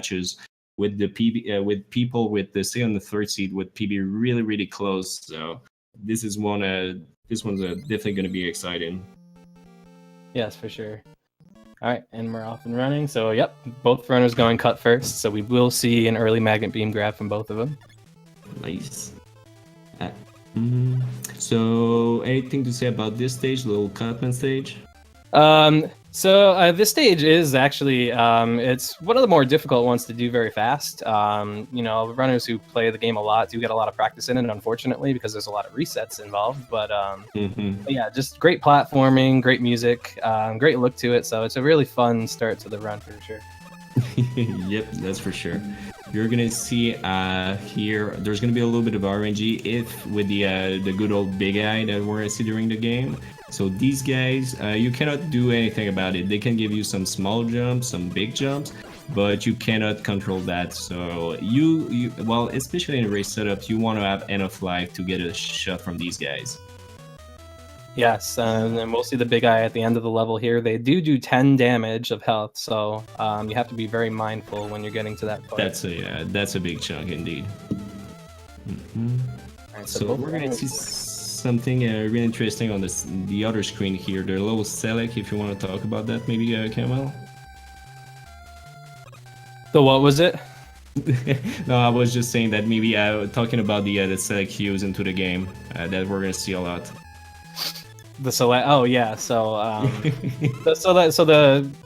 matches with the PB with people with the second and the third seed with PB really close. So this is this one's definitely going to be exciting. Yes, for sure. All right, and we're off and running. So, yep, both runners going cut first. So we will see an early magnet beam grab from both of them. Nice. So, anything to say about this stage, little Cutman stage? So this stage is actually it's one of the more difficult ones to do very fast. You know, runners who play the game a lot do get a lot of practice in it, unfortunately, because there's a lot of resets involved. But yeah, just great platforming, great music, great look to it. So it's a really fun start to the run for sure. Yep, that's for sure. You're gonna see here. There's gonna be a little bit of RNG if with the good old big eye that we're gonna see during the game. So these guys, you cannot do anything about it. They can give you some small jumps, some big jumps, but you cannot control that. So well, especially in a race setup, you want to have enough life to get a shot from these guys. Yes, and then we'll see the big eye at the end of the level here. They do 10 damage of health, so you have to be very mindful when you're getting to that point. That's a big chunk indeed. Right, so we're gonna see something really interesting on the other screen here. The little select, if you want to talk about that, maybe Kamel. So what was it? No, I was just saying that maybe talking about the select cues into the game that we're gonna see a lot. The select. Oh yeah. So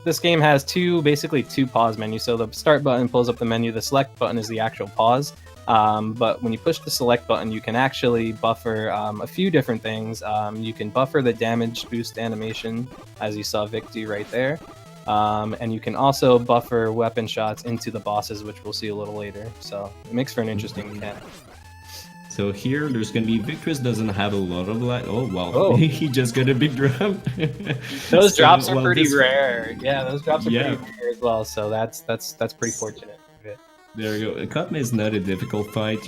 this game has basically two pause menus. So the start button pulls up the menu. The select button is the actual pause. But when you push the select button, you can actually buffer a few different things. You can buffer the damage boost animation, as you saw Vic do right there. And you can also buffer weapon shots into the bosses, which we'll see a little later. So it makes for an interesting mechanic. So here, there's going to be Victrass doesn't have a lot of life. Oh, well, he just got a big drop. Those drops are pretty rare. Yeah, those drops are pretty rare as well. So that's pretty fortunate. There you go. Cutman is not a difficult fight.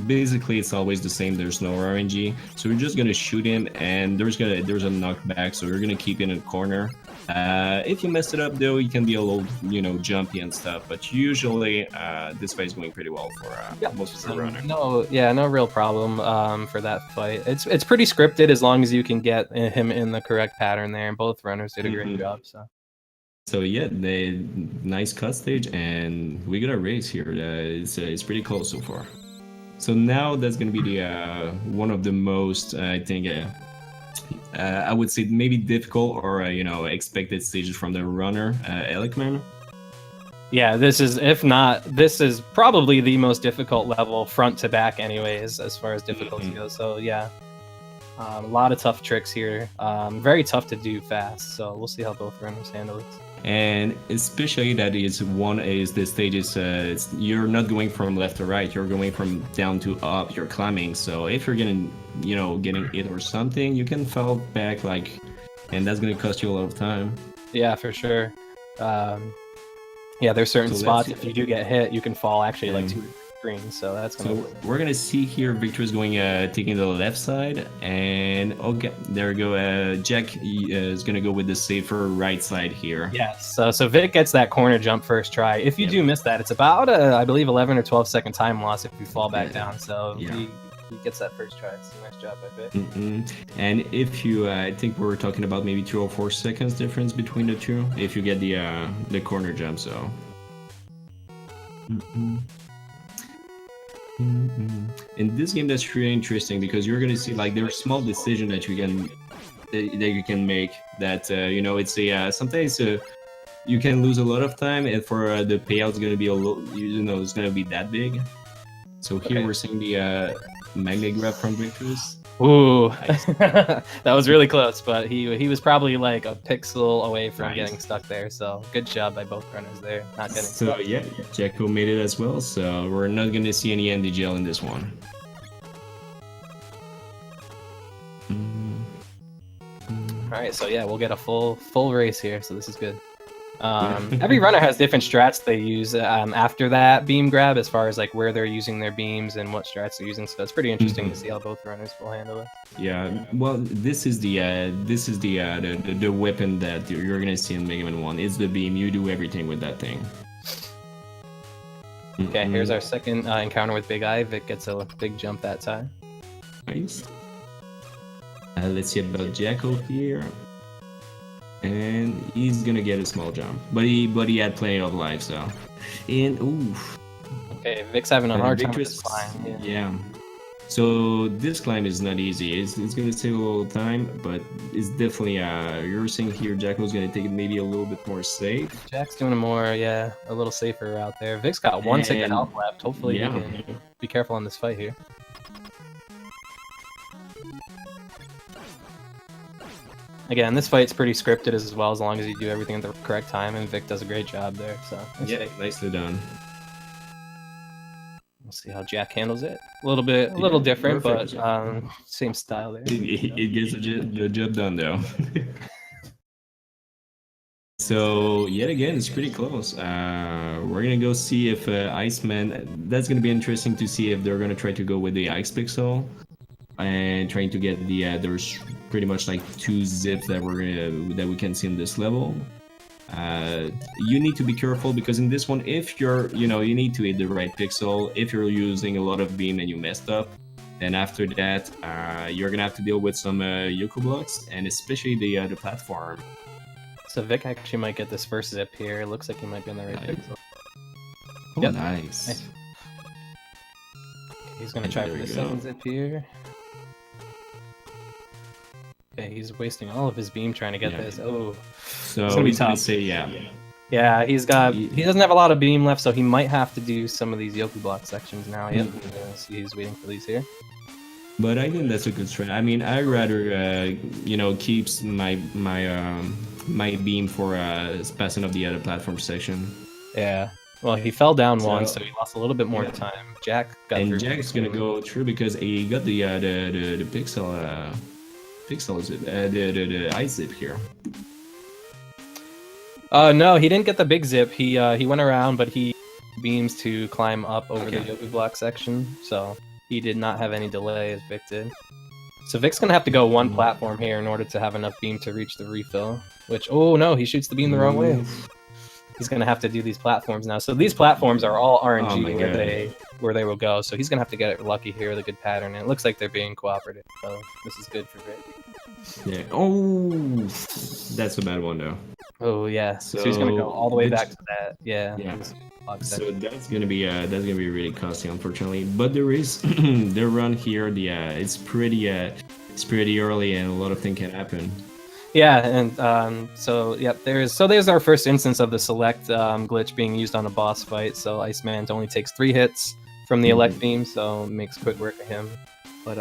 Basically it's always the same. There's no RNG, so we're just gonna shoot him, and there's a knockback, so we're gonna keep in a corner. If you mess it up though, you can be a little jumpy and stuff. But usually this fight is going pretty well for most of the runner. No real problem for that fight. It's pretty scripted as long as you can get him in the correct pattern there, and both runners did a great job. So yeah, nice cut stage, and we got a race here. It's pretty close so far. So now that's gonna be the one of the most I think I would say maybe difficult or expected stages from the runner, Elikman. Yeah, this is probably the most difficult level front to back, anyways, as far as difficulty goes. So yeah. A lot of tough tricks here. Very tough to do fast, so we'll see how both runners handle it. And especially that the stage is you're not going from left to right, you're going from down to up, you're climbing. So if you're getting hit or something, you can fall back and that's gonna cost you a lot of time. Yeah, for sure. Yeah, there's certain spots if you do get hit, you can fall actually like 2 screens. So that's gonna. So we're gonna see here Victrass going taking the left side, and okay, there we go. Jack is gonna go with the safer right side here. Yes. So Vic gets that corner jump first try. If you do miss that, it's about I believe 11 or 12 second time loss if you fall back down. So he gets that first try. It's a nice job by Vic. And if you, I think we're talking about maybe 2 or 4 seconds difference between the two if you get the corner jump. So. In this game, that's really interesting because you're gonna see there are small decisions that you can make that it's sometimes you can lose a lot of time, and for the payout's gonna be it's gonna be that big. So here we're seeing the magnet grab from Victrass. Ooh, that was really close, but he was probably like a pixel away from getting stuck there. So good job by both runners there, not getting stuck. So yeah, Jacko made it as well. So we're not going to see any NDGL in this one. All right, so yeah, we'll get a full race here. So this is good. Every runner has different strats they use after that beam grab, as far as where they're using their beams and what strats they're using. So it's pretty interesting to see how both runners will handle it. Yeah, well, this is the weapon that you're gonna see in Mega Man 1. It's the beam. You do everything with that thing. Okay, here's our second encounter with Big Eye. Vic gets a big jump that time. Nice. Let's see about Jacko here. And he's gonna get a small jump. But he had plenty of life, so. And oof. Okay, Vic's having a hard time with Victrass, this climb. yeah. So this climb is not easy. It's gonna take a little time, but it's definitely you're seeing here Jacko's gonna take it maybe a little bit more safe. Jack's doing a more, a little safer route there. Vic's got one tick of health left. Hopefully he can be careful in this fight here. Again, this fight's pretty scripted as well, as long as you do everything at the correct time, and Vic does a great job there. So yeah, nicely done. We'll see how Jack handles it. A little different, perfect. but same style there. It gets the job done though. So yet again, it's pretty close. We're gonna go see if Iceman. That's gonna be interesting to see if they're gonna try to go with the Ice Pixel and trying to get the. There's pretty much like 2 zips that we can see in this level. You need to be careful because in this one, if you're, you need to hit the right pixel. If you're using a lot of beam and you messed up, then after that, you're gonna have to deal with some Yoko blocks and especially the platform. So Vic actually might get this first zip here. It looks like he might be on the right pixel. Oh, yep. Nice. He's gonna try for the second zip here. Okay, he's wasting all of his beam trying to get this. Oh, so it's gonna be he's tough. gonna say Yeah, he doesn't have a lot of beam left, so he might have to do some of these Yoku block sections now. Yep, he's waiting for these here. But I think that's a good strat. I mean, I'd rather keeps my beam for passing up the other platform section. Yeah. Well, he fell down once, so he lost a little bit more time. Jack got through. And Jack's gonna go through because he got the pixel zip, the ice zip here. No, he didn't get the big zip. He went around, but he beams to climb up over the Yoku block section, so he did not have any delay as Vic did. So Vic's gonna have to go one platform here in order to have enough beam to reach the refill. Which, oh no, he shoots the beam the wrong way. He's gonna have to do these platforms now. So these platforms are all RNG where they will go. So he's gonna have to get it lucky here with a good pattern. And it looks like they're being cooperative. So this is good for Vic. Yeah. Oh, that's a bad one though. Oh yeah. So he's gonna go all the way back to that. Yeah. So that's gonna be really costly, unfortunately. But there is the run here. It's pretty early, and a lot of things can happen. Yeah, and there's our first instance of the select glitch being used on a boss fight. So Iceman only takes 3 hits from the elect beam, so it makes quick work of him. But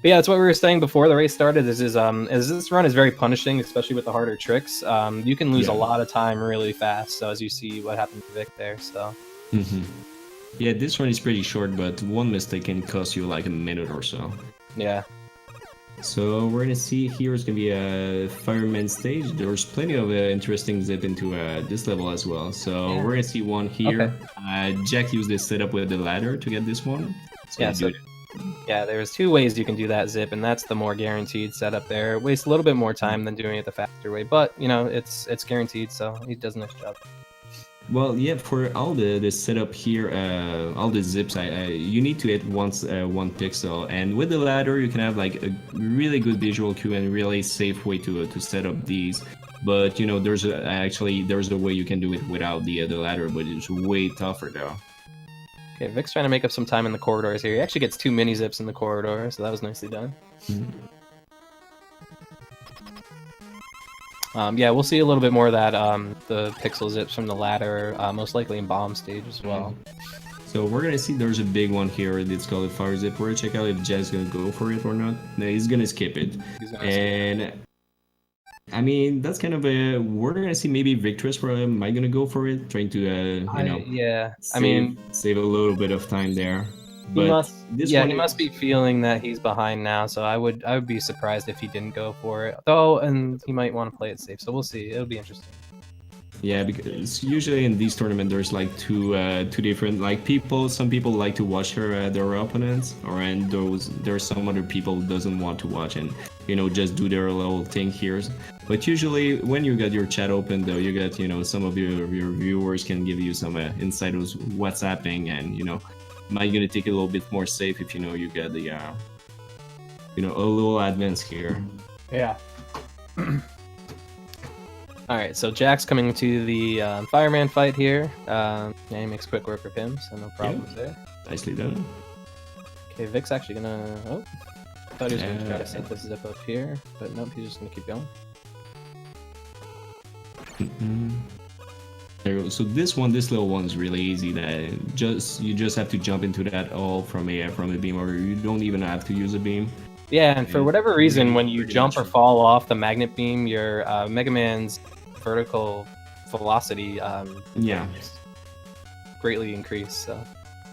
yeah, that's what we were saying before the race started. As this run is very punishing, especially with the harder tricks. You can lose a lot of time really fast. So as you see what happened to Vic there, so. Yeah, this run is pretty short, but one mistake can cost you like a minute or so. Yeah. So we're gonna see here is gonna be a fireman stage. There's plenty of interesting zip into this level as well. So we're gonna see one here. Okay. Jack used this setup with the ladder to get this one. Yeah, there's 2 ways you can do that zip, and that's the more guaranteed setup there. It wastes a little bit more time than doing it the faster way, but it's guaranteed, so he does a nice job. Well, yeah, for all the setup here, all the zips, you need to hit one pixel, and with the ladder you can have like a really good visual cue and really safe way to set up these. But there's a way you can do it without the ladder, but it's way tougher though. Okay, Vic's trying to make up some time in the corridors here. He actually gets 2 mini zips in the corridor, so that was nicely done. Yeah, we'll see a little bit more of that, the pixel zips from the ladder, most likely in bomb stage as well. So we're gonna see there's a big one here. It's called a fire zip. We're gonna check out if Jack's gonna go for it or not. No, he's gonna skip it. I mean, that's kind of we're gonna see maybe Victrass might gonna go for it, trying to save a little bit of time there. But he must be feeling that he's behind now, so I would be surprised if he didn't go for it. Though, and he might want to play it safe, so we'll see. It'll be interesting. Yeah, because usually in these tournaments there's like two different people. Some people like to watch their opponents, there's some other people who doesn't want to watch, and you know, just do their little thing here. But usually when you got your chat open though, you got, you know, some of your viewers can give you some insight of what's happening, and you know, might gonna take it a little bit more safe if you know you got the you know, a little advance here. Yeah. Alright, so Jack's coming to the fireman fight here. And he makes quick work of him, so no problems there. Nicely done. Okay, Vic's actually gonna... Oh, I thought he was gonna try to set this zip up here, but nope, he's just gonna keep going. There you go. So this little one is really easy. That you just have to jump into that all from a beam, or you don't even have to use a beam. Yeah, and for whatever reason, when you jump or fall off the magnet beam, your Mega Man's vertical velocity greatly increase, so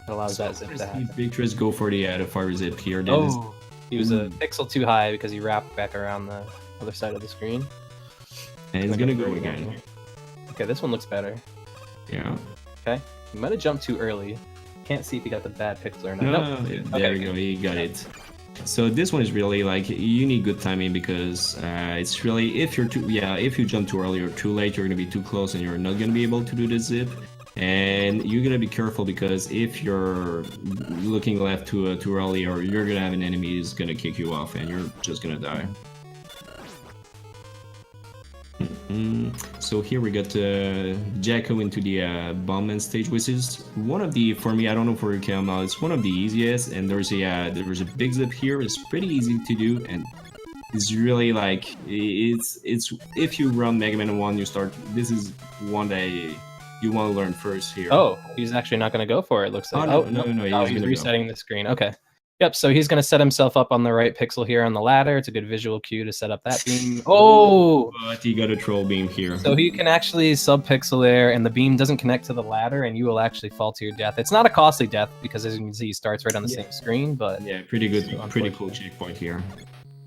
it allows that zip to happen. Victrass go for the fire zip here. Oh, he was a pixel too high because he wrapped back around the other side of the screen. And he's gonna go again. Okay, this one looks better. Yeah. Okay, he might have jumped too early. Can't see if he got the bad pixel or not. No, there we go. He got it. So this one is really like you need good timing, because it's really if you jump too early or too late, you're gonna be too close and you're not gonna be able to do the zip. And you gotta be careful, because if you're looking left too early, or you're gonna have an enemy who's gonna kick you off and you're just gonna die. So here we got Jacko into the bombman stage, which is one of the, for me, I don't know for you, Kelma, it's one of the easiest. And there's a big zip here. It's pretty easy to do, and it's really like it's if you run Mega Man 1, you start. This is one that you want to learn first here. Oh, he's actually not going to go for it. Looks like. No, he's resetting the screen. Okay. Yep, so he's going to set himself up on the right pixel here on the ladder. It's a good visual cue to set up that beam. Oh! But he got a troll beam here. So he can actually sub-pixel there, and the beam doesn't connect to the ladder, and you will actually fall to your death. It's not a costly death, because as you can see, he starts right on the same screen, but... Yeah, pretty good, pretty cool checkpoint here.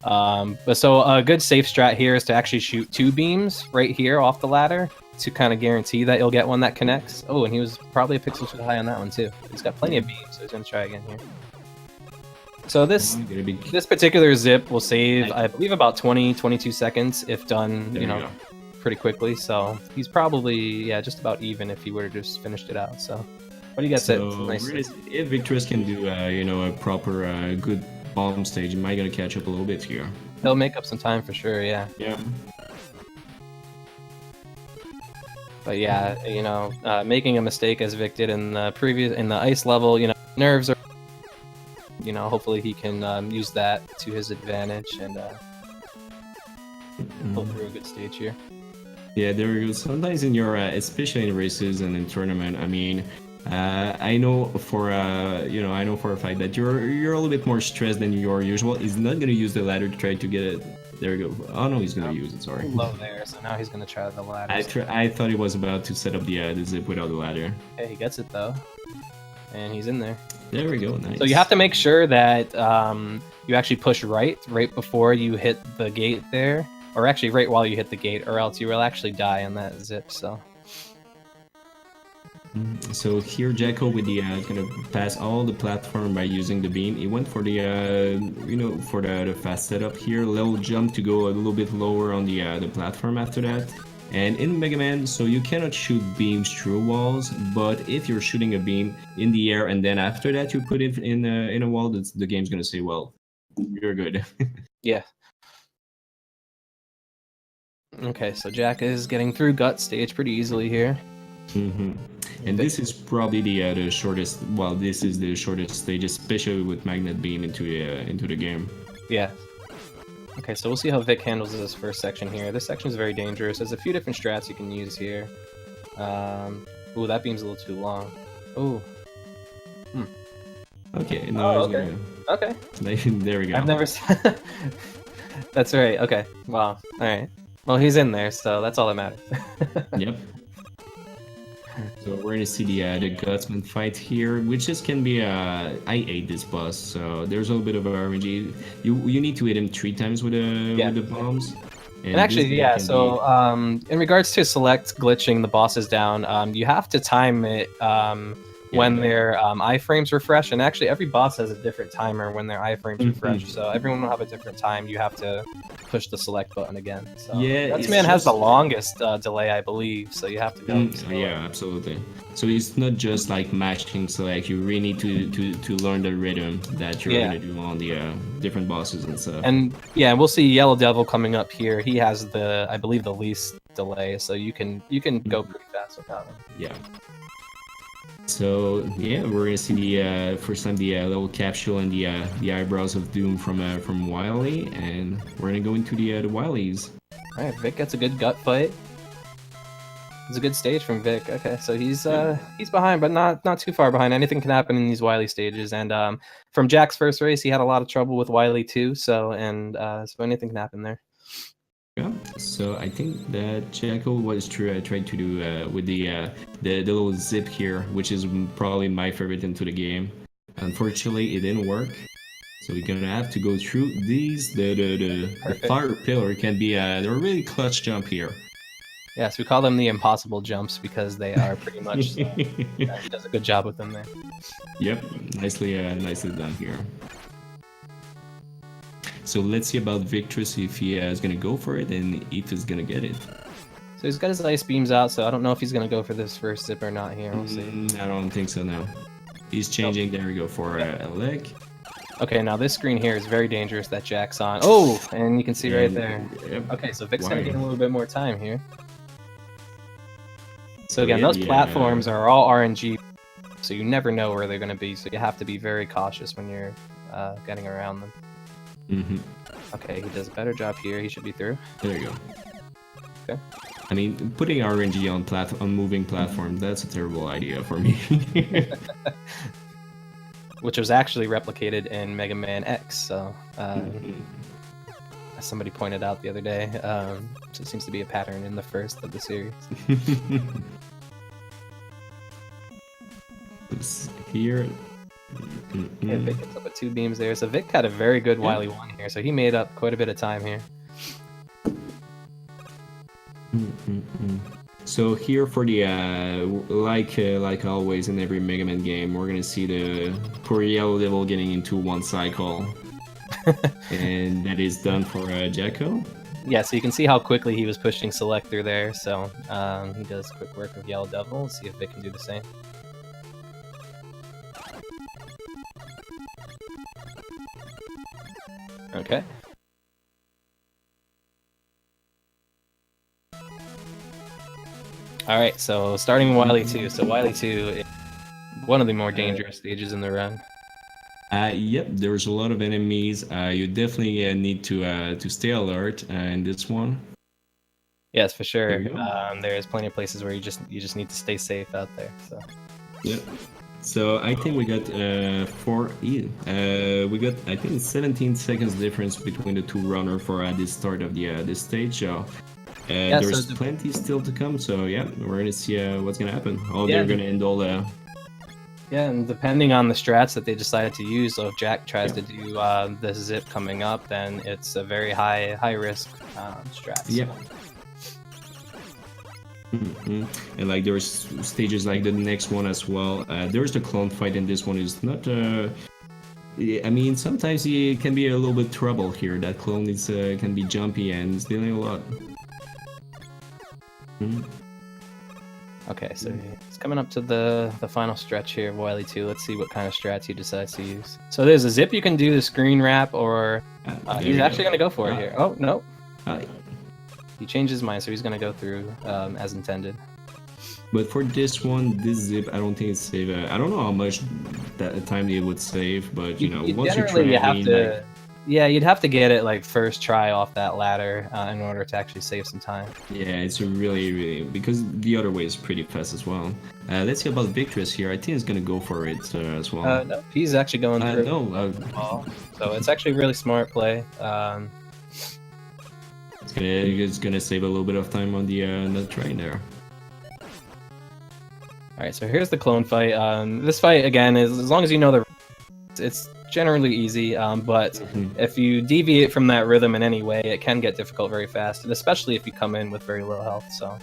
But so a good safe strat here is to actually shoot 2 beams right here off the ladder to kind of guarantee that you'll get one that connects. Oh, and he was probably a pixel too high on that one, too. He's got plenty of beams, so he's going to try again here. So this particular zip will save, I believe, about 20-22 seconds if done, you know, pretty quickly. So he's probably, yeah, just about even if he would have just finished it out. So, but he gets it nicely. If Victrass can do, you know, a proper good bomb stage, he might gonna catch up a little bit here. He'll make up some time for sure. Yeah. Yeah. But yeah, you know, making a mistake as Vic did in the ice level, you know, nerves are. You know, hopefully he can use that to his advantage and pull through a good stage here. Yeah, there you go. Sometimes in your, especially in races and in tournament, I mean, I know for a fact that you're a little bit more stressed than your usual. He's not gonna use the ladder to try to get it. There you go. Oh no, he's gonna use it. Sorry. Low there, so now he's gonna try the ladder. I thought he was about to set up the zip without the ladder. Okay, he gets it though, and he's in there. There we go, nice. So you have to make sure that you actually push right before you hit the gate there, or actually right while you hit the gate, or else you will actually die on that zip. So here Jacko with the gonna pass all the platform by using the beam. He went for the for the fast setup here, little jump to go a little bit lower on the platform after that. And in Mega Man, so you cannot shoot beams through walls, but if you're shooting a beam in the air and then after that you put it in a wall, the game's gonna say, well, you're good. Yeah. Okay, so Jack is getting through gut stage pretty easily here. And this is probably the shortest. Well, this is the shortest stage, especially with magnet beam into the game. Yeah. Okay, so we'll see how Vic handles this first section here. This section is very dangerous. There's a few different strats you can use here. Ooh, that beam's a little too long. Ooh. Okay, no. Okay. There we go. I've never. That's right. Okay. Wow. All right. Well, he's in there, so that's all that matters. Yep. So we're gonna see the Gutsman fight here, which just can be I ate this boss, so there's a little bit of RNG. You need to hit him 3 times with the bombs. And actually, yeah. So in regards to select glitching the bosses down, you have to time it when their iframes refresh, and actually every boss has a different timer when their iframes refresh, so everyone will have a different time. You have to push the select button again. So Yeah, Gutsman has the longest delay, I believe, so you have to go slower. Yeah, absolutely. So it's not just like mashing select, you really need to learn the rhythm that you're gonna do on the different bosses and stuff. And yeah, we'll see Yellow Devil coming up here. He has the, I believe, the least delay, so you can go pretty fast without him. Yeah. So yeah, we're gonna see the first time the little capsule and the eyebrows of Doom from Wily, and we're gonna go into the Wilies. All right, Vic gets a good gut fight. It's a good stage from Vic. Okay, so he's behind, but not too far behind. Anything can happen in these Wily stages, and from Jack's first race, he had a lot of trouble with Wily too. So so anything can happen there. Yeah, so I think that Jacko was true. I tried to do with the little zip here, which is probably my favorite into the game. Unfortunately, it didn't work, so we're gonna have to go through these. The fire pillar can be they're a really clutch jump here. Yes, we call them the impossible jumps because they are pretty much. He does a good job with them there. Yep, nicely done here. So let's see about Victrass, if he is going to go for it and if he's going to get it. So he's got his ice beams out, so I don't know if he's going to go for this first zip or not here. We'll see. I don't think so now. He's changing. There we go for a leg. Okay, now this screen here is very dangerous that Jack's on. Oh, and you can see right there. Yep. Okay, so Vic's going to get a little bit more time here. So again, those platforms are all RNG, so you never know where they're going to be, so you have to be very cautious when you're getting around them. Okay, he does a better job here. He should be through. There you go. Okay. I mean, putting RNG on moving platform, that's a terrible idea for me. Which was actually replicated in Mega Man X, so as somebody pointed out the other day, so it seems to be a pattern in the first of the series. Here. Yeah, Vic gets up with 2 beams there. So Vic had a very good Wily 1 here, so he made up quite a bit of time here. So here for the like always in every Mega Man game, we're gonna see the poor Yellow Devil getting into one cycle, and that is done for Jacko. Yeah, so you can see how quickly he was pushing select through there. So he does quick work with Yellow Devil. Let's see if Vic can do the same. Okay. Alright, so starting Wily 2. So Wily 2 is one of the more dangerous stages in the run. Yep, there's a lot of enemies. You definitely need to stay alert in this one. Yes, for sure. There's plenty of places where you just need to stay safe out there. So. Yep. So I think we got we got I think 17 seconds difference between the two runners for this start of the this stage. So there's plenty still to come. So yeah, we're gonna see what's gonna happen. They're gonna end all the. Yeah, and depending on the strats that they decided to use, so if Jack tries to do the zip coming up, then it's a very high risk strat. Yeah. And like there's stages like the next one as well. There's the clone fight, and this one is not. I mean, sometimes it can be a little bit trouble here. That clone is can be jumpy and it's dealing a lot. Okay, so it's coming up to the final stretch here of Wily 2. Let's see what kind of strats he decides to use. So there's a zip you can do, the screen wrap, or he's actually going to go for it here. Oh, no. He changed his mind, so he's going to go through as intended. But for this one, this zip, I don't think it's safe. I don't know how much that time it would save, but you know, once you try, yeah, you'd have to get it like first try off that ladder in order to actually save some time. Yeah, it's really because the other way is pretty fast as well. Let's see about Victrass here. I think he's gonna go for it as well. No, he's actually going through. No, so it's actually a really smart play. It's gonna save a little bit of time on the train there. All right, so here's the clone fight. This fight again is, as long as you know it's generally easy, but if you deviate from that rhythm in any way, it can get difficult very fast, and especially if you come in with very low health. So.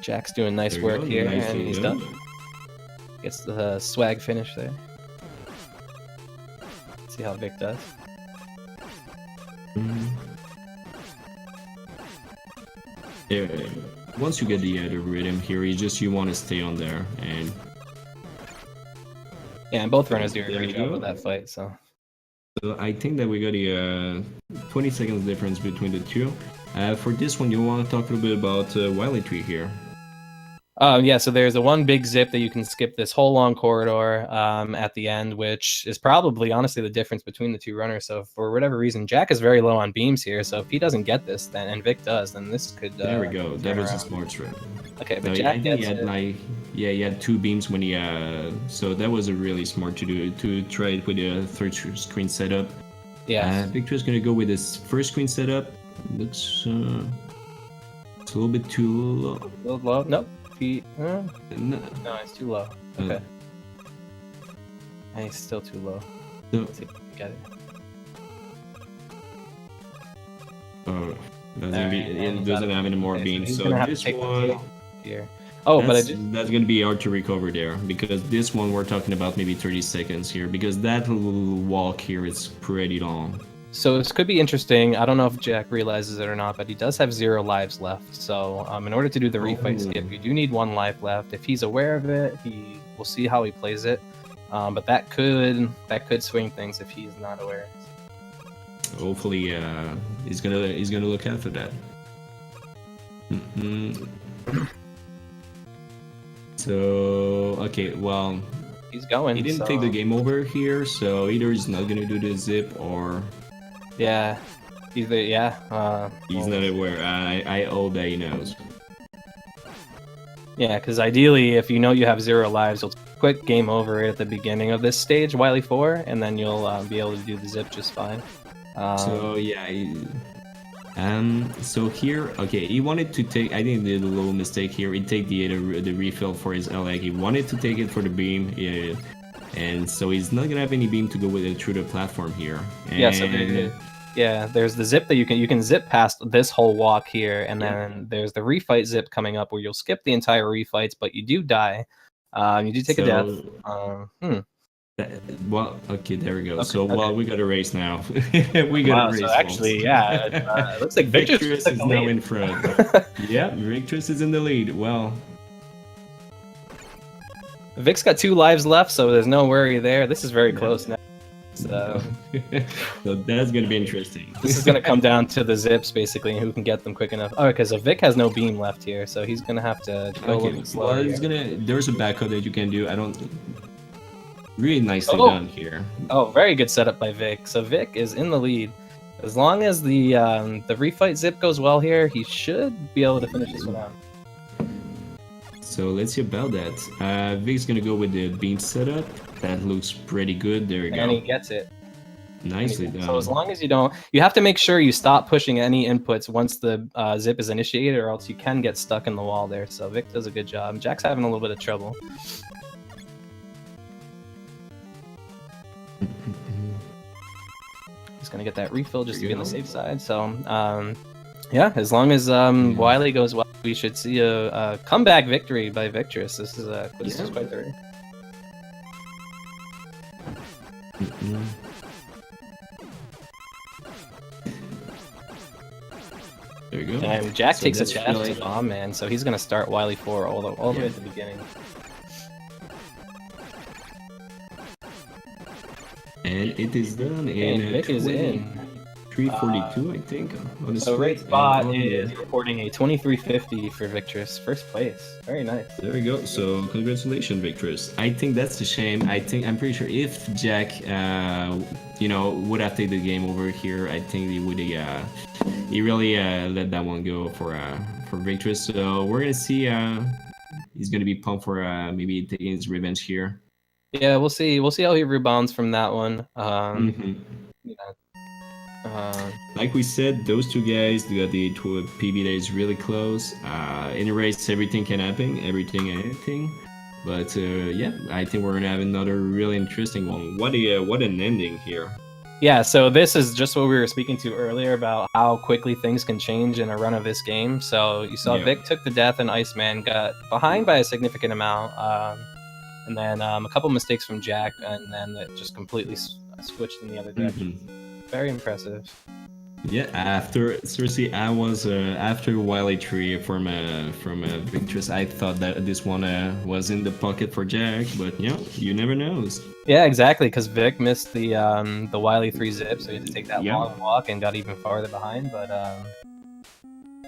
Jack's doing nice There you work go, here, nicely and he's done. Gets the swag finish there. See how Vic does. Yeah, once you get the rhythm here, you want to stay on there, and Yeah, and both runners do a there great you job go. with that fight. So I think that we got a 20 seconds difference between the two. For this one, you want to talk a little bit about Wily Tree here. yeah, so there's a one big zip that you can skip this whole long corridor at the end, which is probably honestly the difference between the two runners. So for whatever reason, Jack is very low on beams here. So if he doesn't get this, then and Vic does, then this could. There we go. That was around. a smart strat. Okay, but No, Jack I think he gets had it. like he had 2 beams when he so that was a really smart to try it with a third screen setup. Yeah. Victor's gonna go with his first screen setup. Looks it's a little bit too low. A little low. Nope. No, No, it's too low. Okay. And he's still too low. no. Let's see if we can get it. Oh, that's gonna be, Alright, it doesn't have any more Okay, beams. he's So gonna have to this take the one, tail here. Oh, but I just that's gonna be hard to recover there because this one we're talking about maybe 30 seconds here because that little walk here is pretty long. so this could be interesting. I don't know if Jack realizes it or not, but he does have 0 lives left. So in order to do the refight skip, you do need 1 life left. If he's aware of it, we'll see how he plays it. But that could swing things if he's not aware. Hopefully, he's gonna look out for that. So okay, well, He's going. he didn't so, take the game over here, so either he's not gonna do the zip or Yeah. Either yeah. he's well, not aware. I hope that he knows. Yeah, because ideally, if you know you have 0 lives, you'll quick game over it at the beginning of this stage, Wily 4, and then you'll be able to do the zip just fine. So yeah, so here, okay, he wanted to take. I think he did a little mistake here. He take the refill for his LX. He wanted to take it for the beam, yeah, and so he's not gonna have any beam to go with it through the platform here. And Yeah, so there's the zip that you can zip past this whole walk here, and then there's the refight zip coming up where you'll skip the entire refights, but you do die. You do take a death. Well, okay, there we go. Okay, so, well, we got a race now. We got Wow, a race. so actually, folks. yeah, it looks like Victrass is now in front. Yeah, Victrass is in the lead. Well, Vic's got 2 lives left, so there's no worry there. This is very close now. So so that's gonna be interesting. this is gonna come down to the zips basically, and who can get them quick enough. Oh, because Vic has no beam left here, so he's gonna have to go a little bit slower. Well, there's a backup that you can do. I don't. Really nicely Oh. done here. Oh, very good setup by Vic. So Vic is in the lead. As long as the refight zip goes well here, he should be able to finish this one out. So let's see about that. Vic's gonna go with the beam setup. That looks pretty good. There you And he go. gets it. Nicely done. So as long as you have to make sure you stop pushing any inputs once the zip is initiated, or else you can get stuck in the wall there. So Vic does a good job. Jack's having a little bit of trouble. He's gonna get that refill just to be on the safe side. So yeah, as long as Wily goes well, we should see a comeback victory by Victrass. This is quite the race. There you go. And Jack So takes a that's chance really- to bomb man, so he's gonna start Wily 4 all the way at the beginning. And it is done And in Vic is in. 342, I think. On the So split. right spot And is reporting a 2350 for Victrass, first place. Very nice. there we go. So congratulations, Victrass. I think that's a shame. I'm pretty sure if Jack, would have taken the game over here, I think he would. He really let that one go for Victrass. So we're gonna see. He's gonna be pumped for maybe taking his revenge here. Yeah, we'll see. We'll see how he rebounds from that one. Like we said, those two guys, they got the PB that is really close. In a race, everything can happen, everything and anything. But yeah, I think we're gonna have another really interesting one. What an ending here. Yeah, so this is just what we were speaking to earlier about how quickly things can change in a run of this game. So you saw Yeah. Vic took the death and Iceman got behind by a significant amount, and then a couple mistakes from Jack, and then it just completely switched in the other direction. Very impressive. Yeah, after seriously, I was after Wily Tree from Victrass. I thought that this one was in the pocket for Jack, but you never know. Yeah, exactly, because Vic missed the Wily 3 zip, so he had to take that Yeah. long walk and got even farther behind. But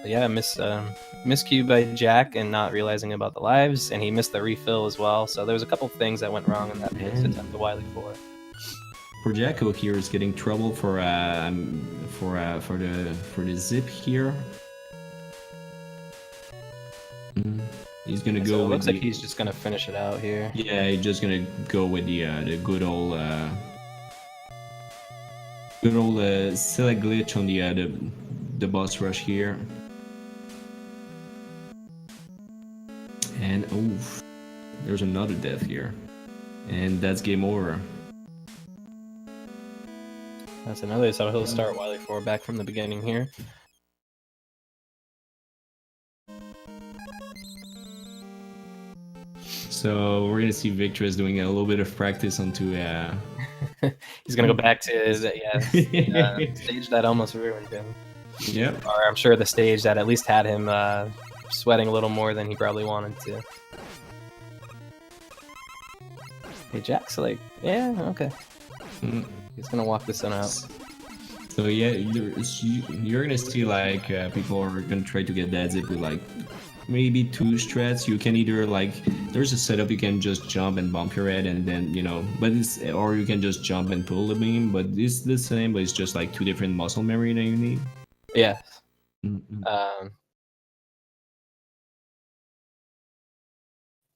yeah, miscue by Jack and not realizing about the lives, and he missed the refill as well. So there was a couple things that went wrong in that first attempt to Wily 4. For Jacko here is getting trouble for the zip here. He's gonna go. So it looks like he's just gonna finish it out here. Yeah, he's just gonna go with the good old select glitch on the boss rush here. And oof, there's another death here, and that's game over. That's another, so he'll start Wily 4 back from the beginning here. So we're gonna see Victrass doing a little bit of practice onto He's gonna go back to his stage that almost ruined him. Yep. Or I'm sure the stage that at least had him sweating a little more than he probably wanted to. Hey, Jack's like, yeah, okay. He's gonna walk this one out. So yeah, you're gonna see like people are gonna try to get that zip with like maybe 2 strats. You can either like there's a setup you can just jump and bump your head and then but it's or you can just jump and pull the beam. But it's the same, but it's just like 2 different muscle memory that you need. Yeah.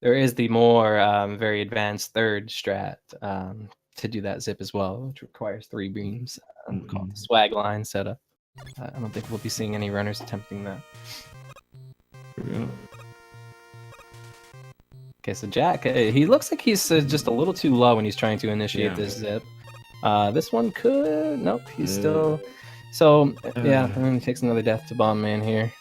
There is the more very advanced third strat to do that zip as well, which requires 3 beams, called the swag line setup. I don't think we'll be seeing any runners attempting that. Yeah. Okay, so Jack, he looks like he's just a little too low when he's trying to initiate this zip. This one could... Nope, he's still... So, yeah, and then he takes another death to Bomb Man here.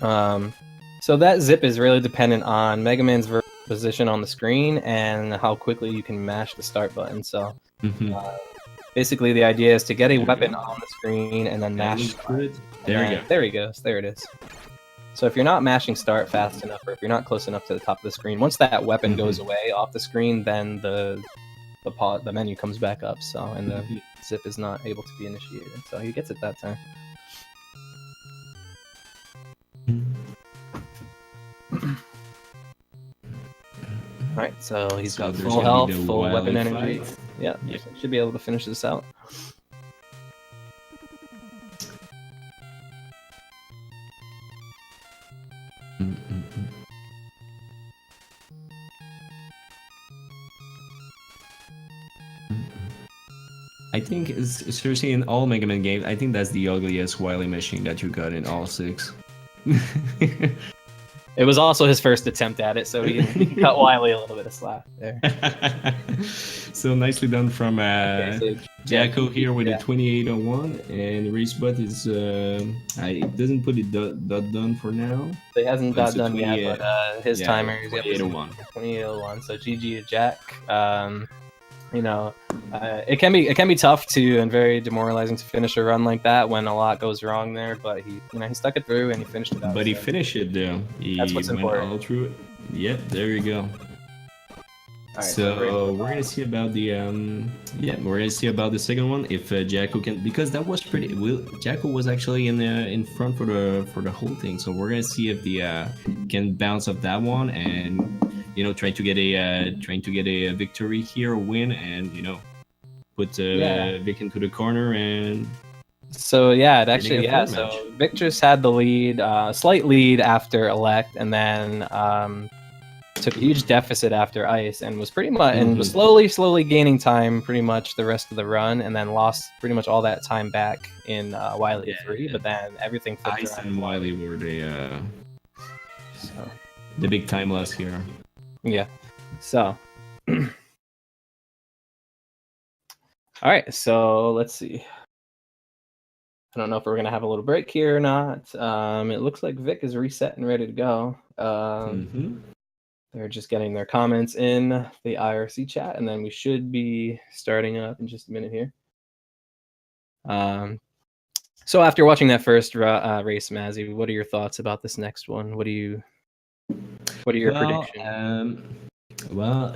So that zip is really dependent on Mega Man's position on the screen and how quickly you can mash the start button. So basically the idea is to get a weapon on the screen and then mash start. There he goes. There it is. So if you're not mashing start fast enough, or if you're not close enough to the top of the screen, once that weapon goes away off the screen, then the menu comes back up. So and the zip is not able to be initiated. So he gets it that time. Alright, so he's got full health, full weapon energy. Yeah, should be able to finish this out. I think, seriously, in all Mega Man games, I think that's the ugliest Wily machine that you got in all 6. It was also his first attempt at it, so he cut Wily a little bit of slack there. So nicely done from Jacko here with a 2801, and Resbot is it doesn't put it dot done for now. He hasn't got done yet, but his timer is 2801. 2801. So GG to Jack. It can be tough to and very demoralizing to finish a run like that when a lot goes wrong there, but he stuck it through and he finished it out. But he finished it though. That's what's important. All through it. Yep, there you go. Right, so we're gonna see about the second one if Jacko can, because that was pretty. Jacko was actually in front for the whole thing, so we're gonna see if the can bounce off that one and trying to get a victory here, a win, and put Vic into the corner. And so so Victrass had the lead, slight lead after Elect, and then took a huge deficit after Ice, and was pretty much and was slowly gaining time pretty much the rest of the run, and then lost pretty much all that time back in Wily 3. But then everything flipped Ice around. and Wily were the big time loss here. Yeah. So. All All right, so let's see. I don't know if we're gonna have a little break here or not. It looks like Vic is reset and ready to go. They're just getting their comments in the IRC chat, and then we should be starting up in just a minute here. So after watching that first race, Mazzy, what are your thoughts about this next one? What are your predictions? Well,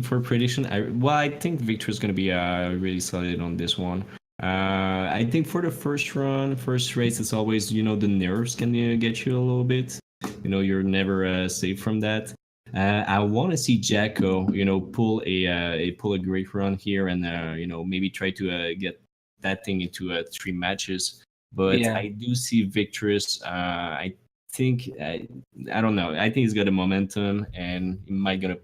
for prediction, I think Victor is going to be really solid on this one. I think for the first race, it's always the nerves can get you a little bit. You're never safe from that. I want to see Jacko, pull a great run here and maybe try to get that thing into 3 matches. But Yeah. I do see Victrass. I think I don't know. I think he's got a momentum and he might gonna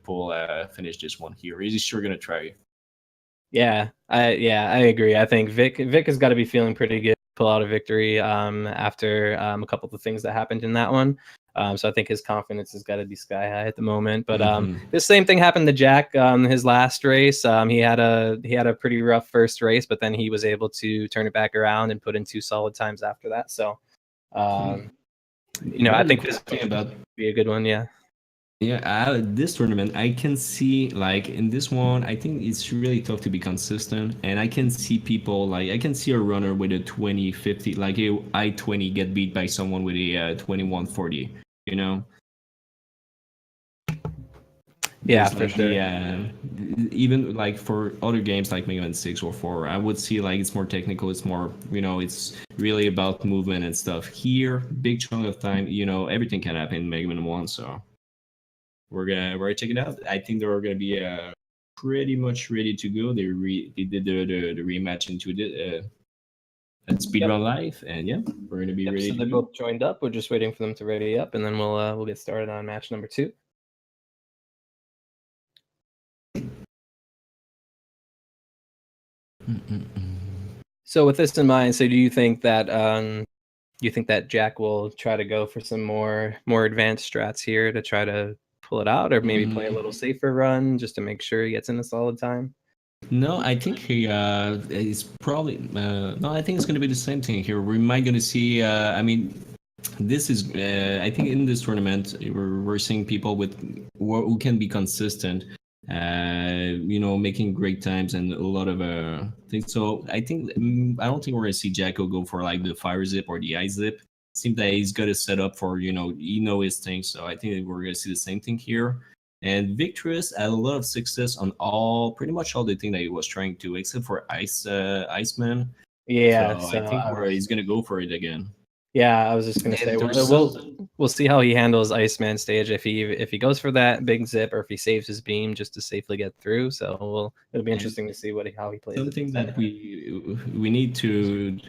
finish this one here. He's sure gonna try. Yeah, I agree. I think Vic has got to be feeling pretty good to pull out a victory after a couple of the things that happened in that one. So I think his confidence has got to be sky high at the moment. But the same thing happened to Jack. His last race, he had a pretty rough first race, but then he was able to turn it back around and put in 2 solid times after that. So, I think this will be a good one. Yeah. Yeah, this tournament, I can see, like, in this one, I think it's really tough to be consistent. And I can see people, like, I can see a runner with a 2050, like a I-20 get beat by someone with a 2140, Yeah, for sure. Even like for other games like Mega Man 6 or 4, I would see like it's more technical, it's more, it's really about movement and stuff. Here, big chunk of time, everything can happen in Mega Man 1, so we're gonna check it out. I think they're gonna be pretty much ready to go. They did the rematch into the Speedrun Live, and yeah, we're gonna be ready. So they're both joined up. We're just waiting for them to ready up, and then we'll get started on match number 2. So with this in mind, so do you think that Jack will try to go for some more advanced strats here to try to pull it out, or maybe play a little safer run just to make sure he gets in a solid time? No, I think he is probably no. I think it's going to be the same thing here. We might going to see. I mean, this is. I think in this tournament we're seeing people who can be consistent. Making great times and a lot of things. So I think I don't think we're going to see Jacko go for like the fire zip or the ice zip. It seems that he's got it set up for his thing. So I think we're going to see the same thing here. And Victrass had a lot of success on pretty much all the things that he was trying to, except for Iceman. Yeah, so I think he's gonna go for it again. Yeah, I was just gonna say we'll see how he handles Iceman stage if he goes for that big zip or if he saves his beam just to safely get through. So it'll be interesting to see how he plays. Something that we need to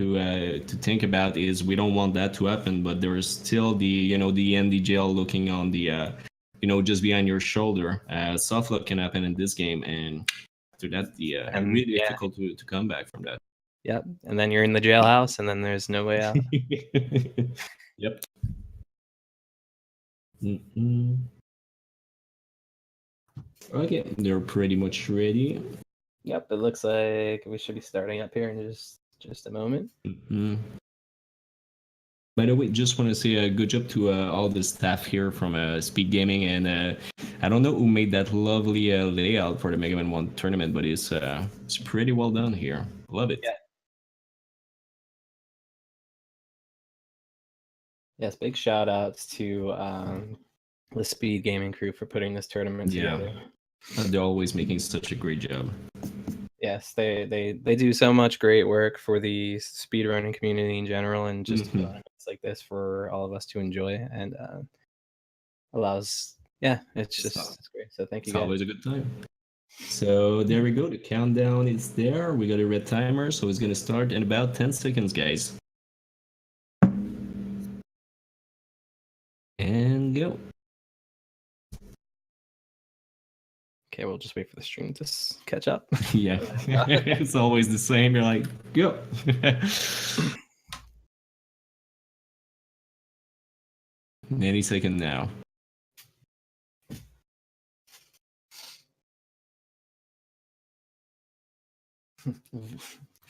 think about is we don't want that to happen, but there is still the the NDGL looking on the just behind your shoulder. Soft lock can happen in this game, and after that, really difficult to come back from that. Yep, and then you're in the jailhouse, and then there's no way out. Yep. Okay, they're pretty much ready. Yep, it looks like we should be starting up here in just a moment. By the way, just want to say a good job to all the staff here from Speed Gaming, and I don't know who made that lovely layout for the Mega Man 1 tournament, but it's pretty well done here. Love it. Yeah. Yes, big shout outs to the Speed Gaming crew for putting this tournament together. They're always making such a great job. Yes, they do so much great work for the speedrunning community in general, and just tournaments like this for all of us to enjoy, and allows. Yeah, it's great. So thank you guys. It's always a good time. So there we go. The countdown is there. We got a red timer, so it's gonna start in about 10 seconds, guys. And go. Okay, we'll just wait for the stream to catch up. Yeah, it's always the same. You're like, go. Any second now.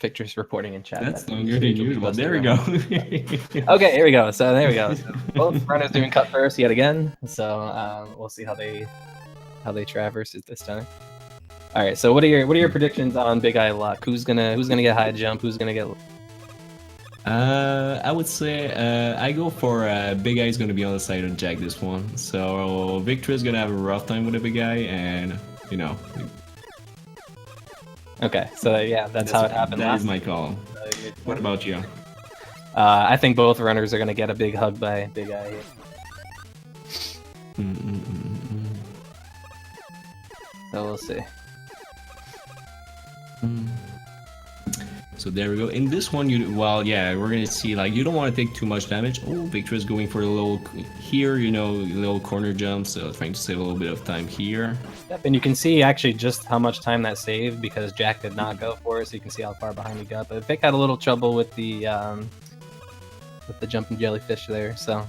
Victor's reporting in chat. That's longer than usual. There we go. Okay, here we go. So there we go. So both runners doing cut first yet again. So we'll see how they traverse it this time. All right. So what are your predictions on Big Eye luck? Who's gonna get high jump? Who's gonna get? I would say I go for Big Eye's gonna be on the side of Jack this one. So Victor's gonna have a rough time with a Big Eye, and you know. Okay, so yeah, that's how it happened. That is my call. What about you? I think both runners are gonna get a big hug by Big Eye here. So we'll see. So there we go. In this one, we're gonna see like you don't want to take too much damage. Oh, Victor is going for a little here, little corner jump, so trying to save a little bit of time here. Yep, and you can see actually just how much time that saved because Jack did not go for it, so you can see how far behind he got. But Vic had a little trouble with the jumping jellyfish there, so.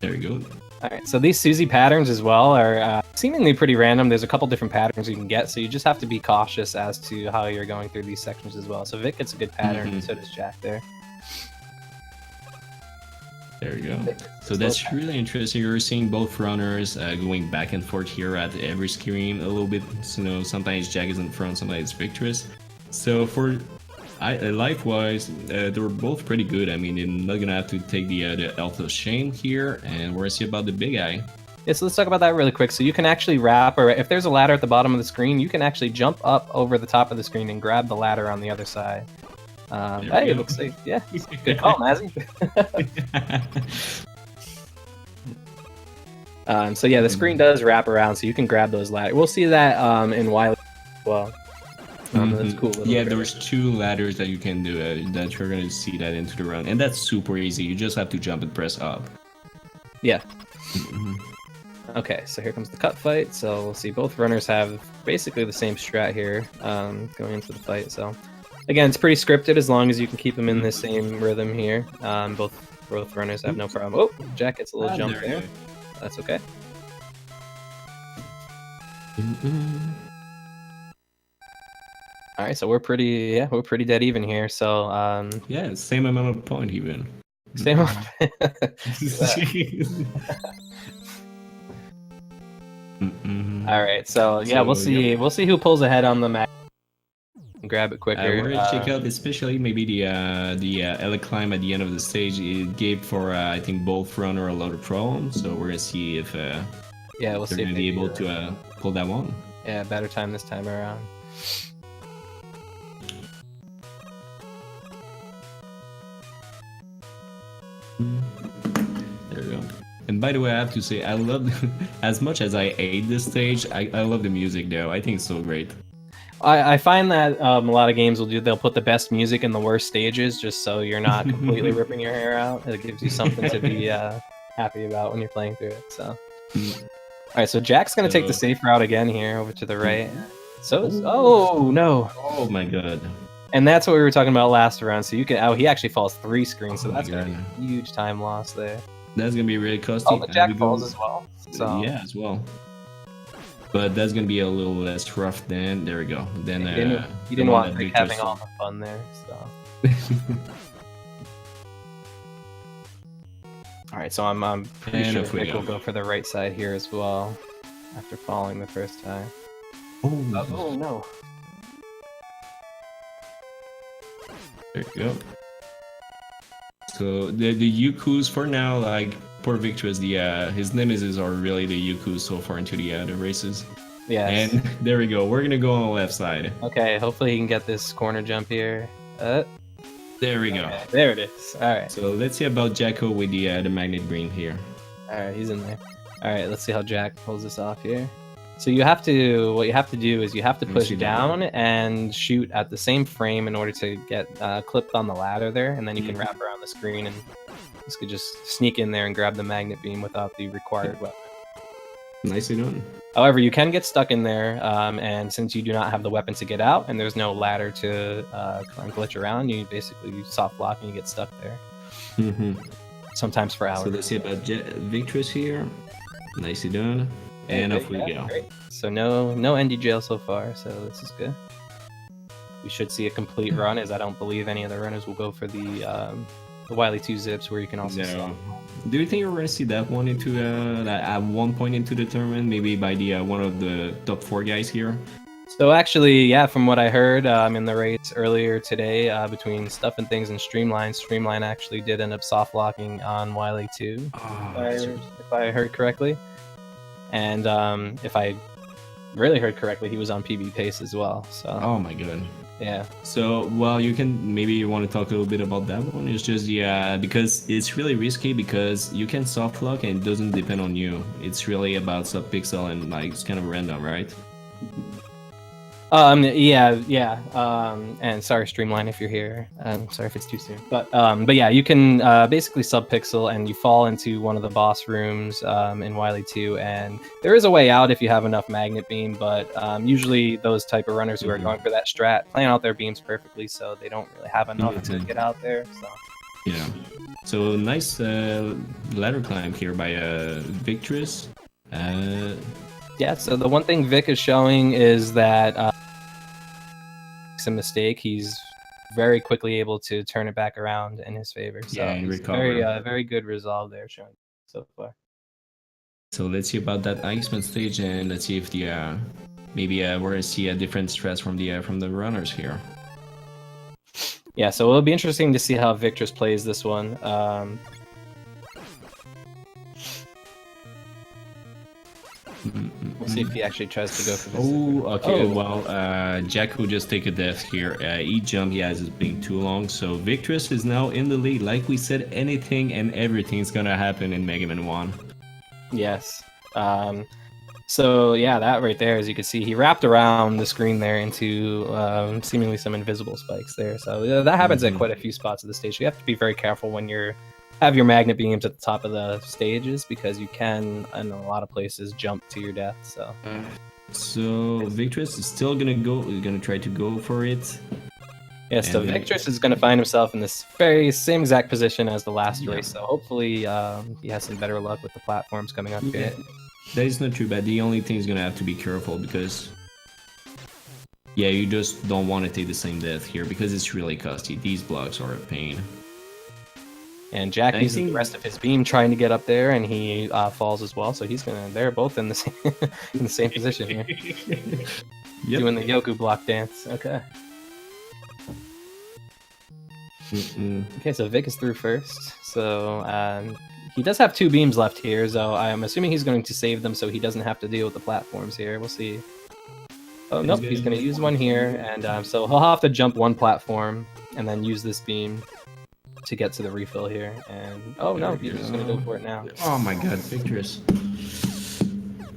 There we go. Alright, so these Susie patterns as well are seemingly pretty random. There's a couple different patterns you can get, so you just have to be cautious as to how you're going through these sections as well. So Vic gets a good pattern, and so does Jack there. There we go. So that's really interesting. You're seeing both runners going back and forth here at every screen a little bit. So, sometimes Jack is in front, sometimes Victrass. So for life-wise, they were both pretty good. I mean, they're not gonna have to take the Alpha Shane here, and we're gonna see about the Big Eye. Yeah, so let's talk about that really quick. So you can actually wrap, or if there's a ladder at the bottom of the screen, you can actually jump up over the top of the screen and grab the ladder on the other side. Hey, it looks like, yeah, good call, Mazzy. So yeah, the screen does wrap around, so you can grab those ladders. We'll see that in Wily as well. That's cool. Yeah, there's 2 ladders that you can do that you're gonna see that into the run, and that's super easy. You just have to jump and press up. Yeah. Okay, so here comes the cut fight. So we'll see both runners have basically the same strat here going into the fight. So again, it's pretty scripted as long as you can keep them in the same rhythm here. Both runners have no problem. Oh, Jack gets a little jump there. That's okay. All right, so we're pretty dead even here. So yeah, same amount of point even. Same amount. All right, so yeah, we'll see who pulls ahead on the map. Grab it quicker. We're gonna check out especially maybe the Ella climb at the end of the stage. It gave for I think both runner a lot of problems. So we're gonna see if we'll they're see gonna be able to pull that one. Yeah, better time this time around. There we go. And by the way, I have to say, I love, as much as I hate this stage, I love the music though. I think it's so great. I find that a lot of games they'll put the best music in the worst stages just so you're not completely ripping your hair out. It gives you something to be happy about when you're playing through it. So, all right, so Jack's gonna take the safe route again here over to the right. Oh no! Oh my god! And that's what we were talking about last round. So you can he actually falls 3 screens, so that's gonna be a huge time loss there. That's gonna be really costly. Oh, but Jack falls as well. So yeah, as well. But that's gonna be a little less rough then. There we go. Then you didn't want Vic having all the fun there. So. All right, so I'm pretty sure Vic will go for the right side here as well after falling the first time. Oh no. There you go. So the Yukus for now, like poor Victrass, his nemesis are really the Yukus so far into the races. Yeah. And there we go. We're gonna go on the left side. Okay, hopefully he can get this corner jump here. There we go. There it is. All right. So let's see about Jacko with the magnet green here. All right, he's in there. All right, let's see how Jack pulls this off here. So what you have to do is you have to push down and shoot at the same frame in order to get clipped on the ladder there, and then you can wrap around the screen and this could just sneak in there and grab the magnet beam without the required weapon. Nicely done. However, you can get stuck in there, and since you do not have the weapon to get out, and there's no ladder to glitch around, you basically soft lock and you get stuck there. Sometimes for hours. So let's see about Victrass here. Nicely done. and Okay, off we yeah, go. great. So no ND jail so far, so this is good. We should see a complete run, as I don't believe any of the runners will go for the Wily 2 zips, where you can also No. Do you think you're gonna see that one into that at one point into the tournament, maybe by the one of the top 4 guys here? So actually, yeah, from what I heard in the race earlier today, between Stuff and Things and Streamline actually did end up soft locking on Wily 2, if I heard correctly. And if I really heard correctly, he was on PB pace as well. So. Oh my god. Yeah. So, well, maybe you want to talk a little bit about that one. It's just, yeah, because it's really risky because you can soft lock and it doesn't depend on you. It's really about sub-pixel and like it's kind of random, right? Yeah. And sorry, Streamline, if you're here. Sorry if it's too soon. But yeah, you can basically sub-pixel and you fall into one of the boss rooms in Wily 2, and there is a way out if you have enough magnet beam, but usually those type of runners who are going for that strat plan out their beams perfectly, so they don't really have enough to get out there. So. Yeah. So nice ladder climb here by Victrass. Yeah, so the one thing Vic is showing is that makes a mistake, he's very quickly able to turn it back around in his favor. So yeah, and recover. Very good resolve there showing so far. So let's see about that Iceman stage, and let's see if the maybe we're gonna see a different stress from the runners here. Yeah, so it'll be interesting to see how Victrass plays this one. We'll see if he actually tries to go for this. Oh, okay. Oh. Well, Jack will just take a death here. Each jump he has is being too long, so Victrass is now in the lead. Like we said, anything and everything is gonna happen in Mega Man 1. Yes. So yeah, that right there, as you can see, he wrapped around the screen there into seemingly some invisible spikes there. So that happens at quite a few spots of the stage. So you have to be very careful when you have your magnet beams at the top of the stages, because you can, in a lot of places, jump to your death. So Victrass is still gonna try to go for it. Yeah, so Victrass is gonna find himself in this very same exact position as the last race. So hopefully he has some better luck with the platforms coming up here. That is not too bad. The only thing is gonna have to be careful because, yeah, you just don't want to take the same death here because it's really costly. These blocks are a pain. And Jack uses the rest of his beam trying to get up there, and he falls as well. So they're both in the same in the same position here, doing the Yoku block dance. Okay. Okay, so Vic is through first. So he does have 2 beams left here, so I'm assuming he's going to save them so he doesn't have to deal with the platforms here. We'll see. Oh, nope, he's going to use one here, and so he'll have to jump one platform and then use this beam to get to the refill here. And oh no, he's just going to go for it now. Oh my god, Victrass.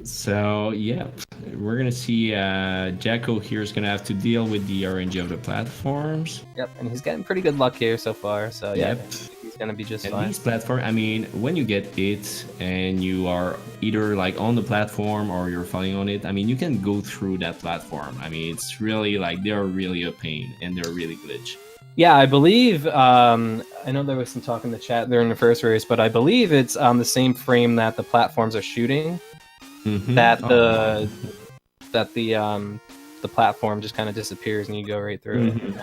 So yeah, we're gonna see Jacko here is gonna have to deal with the RNG of the platforms. Yep, and he's getting pretty good luck here so far. So yeah, he's gonna be just fine. These platforms, I mean, when you get it and you are either like on the platform or you're falling on it, I mean, you can go through that platform. I mean, it's really like they're really a pain and they're really glitch. Yeah, I believe, I know there was some talk in the chat during the first race, but I believe it's on the same frame that the platforms are shooting. That the platform just kind of disappears and you go right through it. And,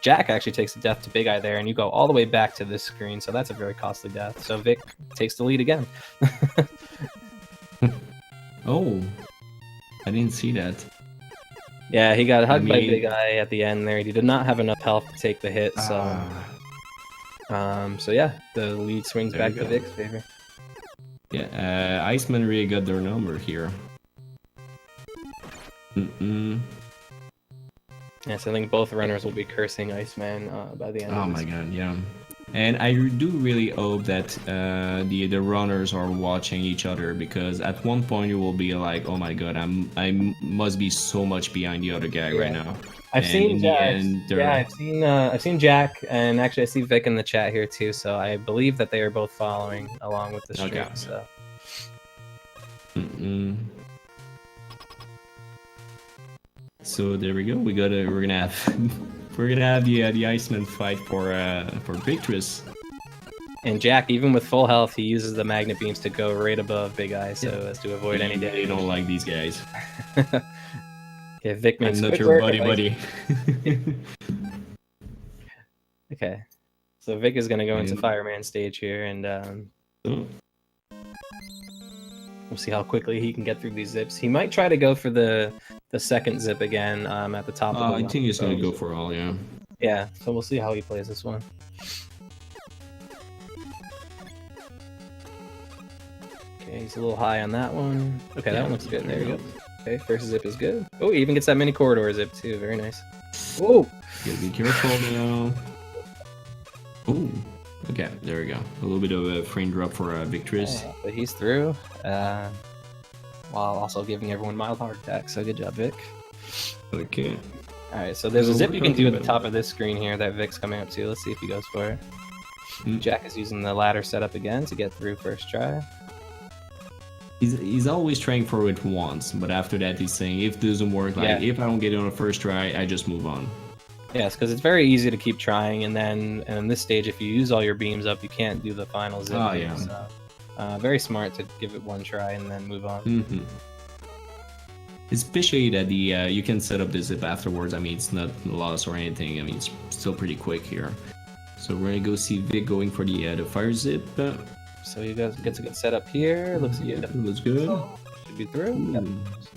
Jack actually takes a death to Big Eye there, and you go all the way back to this screen, so that's a very costly death. So Vic takes the lead again. Oh, I didn't see that. Yeah, he got hugged by Big Eye at the end there. He did not have enough health to take the hit, so so yeah, the lead swings back to Vic's favor. Yeah, Iceman really got their number here. Yes, I think both runners will be cursing Iceman by the end of this. Oh my god, yeah. And I do really hope that the runners are watching each other, because at one point you will be like, oh my god, I must be so much behind the other guy right now. I've seen Jack, and actually I see Vic in the chat here too, so I believe that they are both following along with the stream. Okay. So. So there we go. We're gonna have the Iceman fight for Victrass. And Jack, even with full health, he uses the magnet beams to go right above Big Eye, so as to avoid any damage. They don't like these guys. Okay, Vic makes I'm not quick your work buddy. Okay, so Vic is gonna go into Fireman stage here, and we'll see how quickly he can get through these zips. He might try to go for the second zip again at the top of the I think he's gonna go for all, yeah. Yeah, so we'll see how he plays this one. Okay, he's a little high on that one. Okay, that one looks good. There we go. Okay, first zip is good. Oh, he even gets that mini corridor zip too. Very nice. Whoa! Gotta be careful now. Oh, okay, there we go. A little bit of a frame drop for Victrass. Yeah, but he's through. While also giving everyone mild heart attacks. So good job, Vic. Okay. Alright, so there's a zip you can do at the top of this screen here that Vic's coming up to. Let's see if he goes for it. Jack is using the ladder setup again to get through first try. He's always trying for it once, but after that he's saying if this doesn't work, like if I don't get it on the first try, I just move on. Yes, because it's very easy to keep trying, and then in this stage, if you use all your beams up, you can't do the final zip. Oh, yeah. So, very smart to give it one try and then move on. Mm-hmm. Especially that you can set up the zip afterwards. I mean, it's not lost or anything. I mean, it's still pretty quick here. So we're gonna go see Vic going for the fire zip. So you guys get a good setup here. Looks good. Looks good. Should be through. Yep.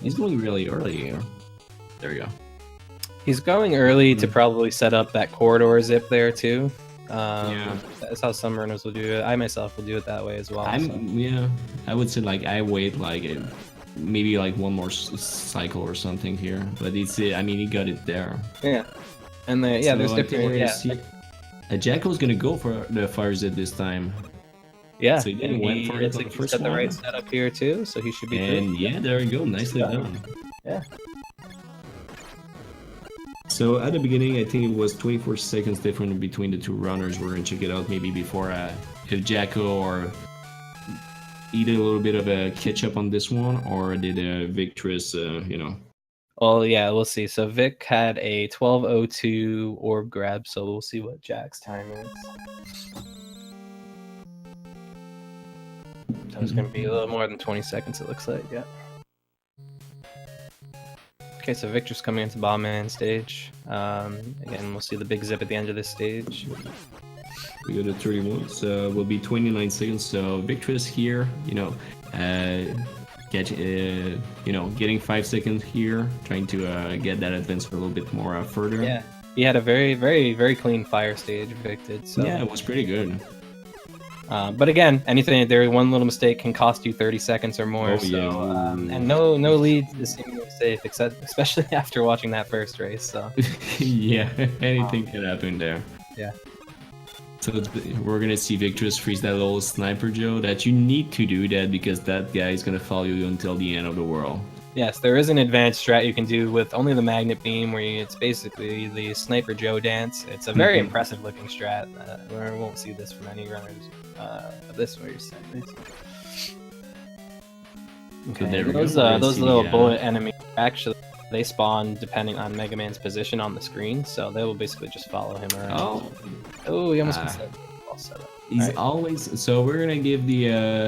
He's going really early here. There we go. He's going early to probably set up that corridor zip there too. Yeah. That's how some runners will do it. I myself will do it that way as well. Yeah, I would say like I wait like maybe like one more cycle or something here, but it's I mean he got it there. Yeah, and there's different. Jacko's gonna go for the fire zip this time. Yeah, so he went for it like he's got the right setup here too, so he should be. And yeah, there we go, nicely done. Yeah. So at the beginning, I think it was 24 seconds different between the two runners. We're gonna check it out maybe before if Jacko or either a little bit of a catch up on this one, or did Victrass, you know. Well, yeah, we'll see. So Vic had a 12:02 orb grab, so we'll see what Jack's time is. So it's gonna be a little more than 20 seconds. It looks like, yeah. Okay, so Victor's coming into Bombman stage. Again, we'll see the big zip at the end of this stage. We go to 31, so will be 29 seconds. So Victrass here, you know, getting 5 seconds here, trying to get that advance a little bit more further. Yeah, he had a very, very, very clean fire stage, Vic did. So yeah, it was pretty good. But again, anything there, one little mistake can cost you 30 seconds or more. And no lead is seemingly safe, especially after watching that first race. So yeah, anything can happen there. Yeah. So we're gonna see Victrass freeze that little sniper Joe. That you need to do that because that guy is gonna follow you until the end of the world. Yes, there is an advanced strat you can do with only the magnet beam, where it's basically the Sniper Joe dance. It's a very impressive looking strat. We won't see this from any runners. This way you're saying. Okay, so those little bullet enemies actually they spawn depending on Mega Man's position on the screen, so they will basically just follow him around. Oh, he almost gets that all set up. He's always so we're gonna give the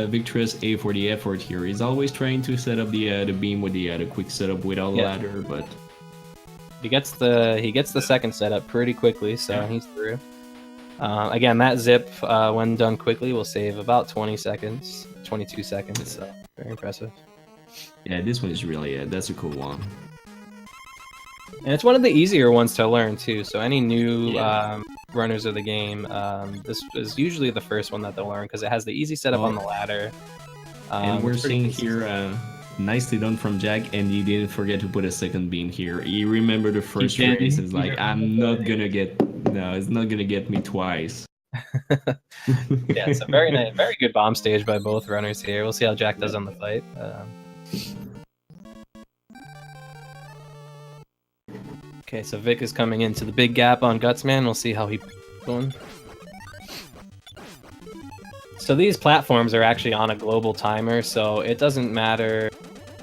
Victrass A for the effort here. He's always trying to set up the beam with the quick setup without the ladder, but he gets the second setup pretty quickly, so he's through. Again, that zip when done quickly will save about 20 seconds, 22 seconds. So very impressive. Yeah, this one is really that's a cool one. And it's one of the easier ones to learn too. So any new runners of the game, this is usually the first one that they'll learn because it has the easy setup on the ladder. And we're seeing here nicely done from Jack, and he didn't forget to put a second beam here. He remembered the first race. It's like it's not gonna get me twice. Yeah, it's a very nice, very good bomb stage by both runners here. We'll see how Jack does on the fight. Okay, so Vic is coming into the big gap on Gutsman. We'll see how he's going. So these platforms are actually on a global timer, so it doesn't matter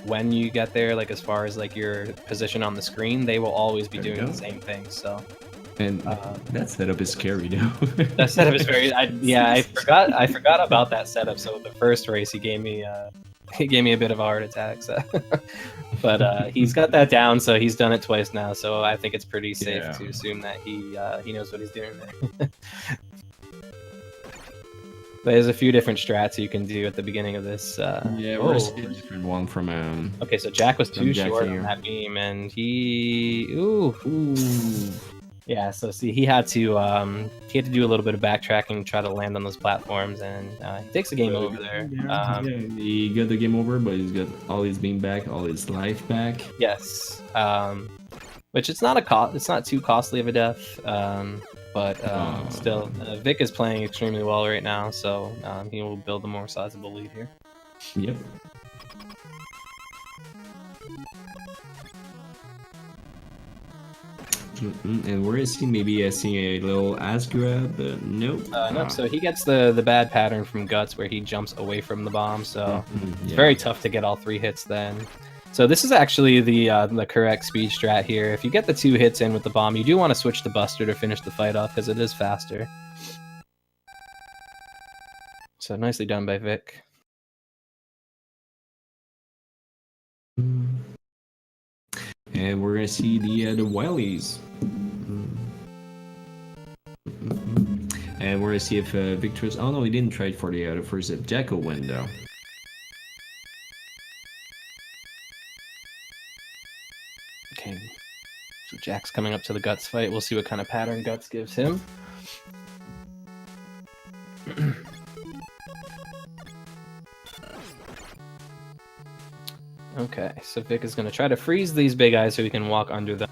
when you get there, like as far as like your position on the screen, they will always be doing the same thing. So And that setup is scary, though. That setup is very. I forgot about that setup. So the first race, he gave me a bit of a heart attack. So. But he's got that down, so he's done it twice now. So I think it's pretty safe to assume that he knows what he's doing there. There's a few different strats you can do at the beginning of this. Yeah, we're a different one from. Okay, so Jack was too short on that beam, and he. Ooh. Yeah, so see, he had to do a little bit of backtracking, try to land on those platforms, and he takes the game over there. He got the game over, but he's got all his beam back, all his life back. Yes, which it's not too costly of a death, but still, Vic is playing extremely well right now, so he will build a more sizable lead here. Yep. And where is he? Maybe seeing a little ass grab, but nope. Nope. So he gets the bad pattern from Guts where he jumps away from the bomb. So it's very tough to get all 3 hits then. So this is actually the correct speed strat here. If you get the 2 hits in with the bomb, you do want to switch to Buster to finish the fight off because it is faster. So nicely done by Vic. And we're gonna see the Wileys. And we're gonna see if Victrass. Oh no, he didn't try it for the first Jacko window. Okay, so Jack's coming up to the Guts fight. We'll see what kind of pattern Guts gives him. Okay, so Vic is going to try to freeze these big eyes so he can walk under them.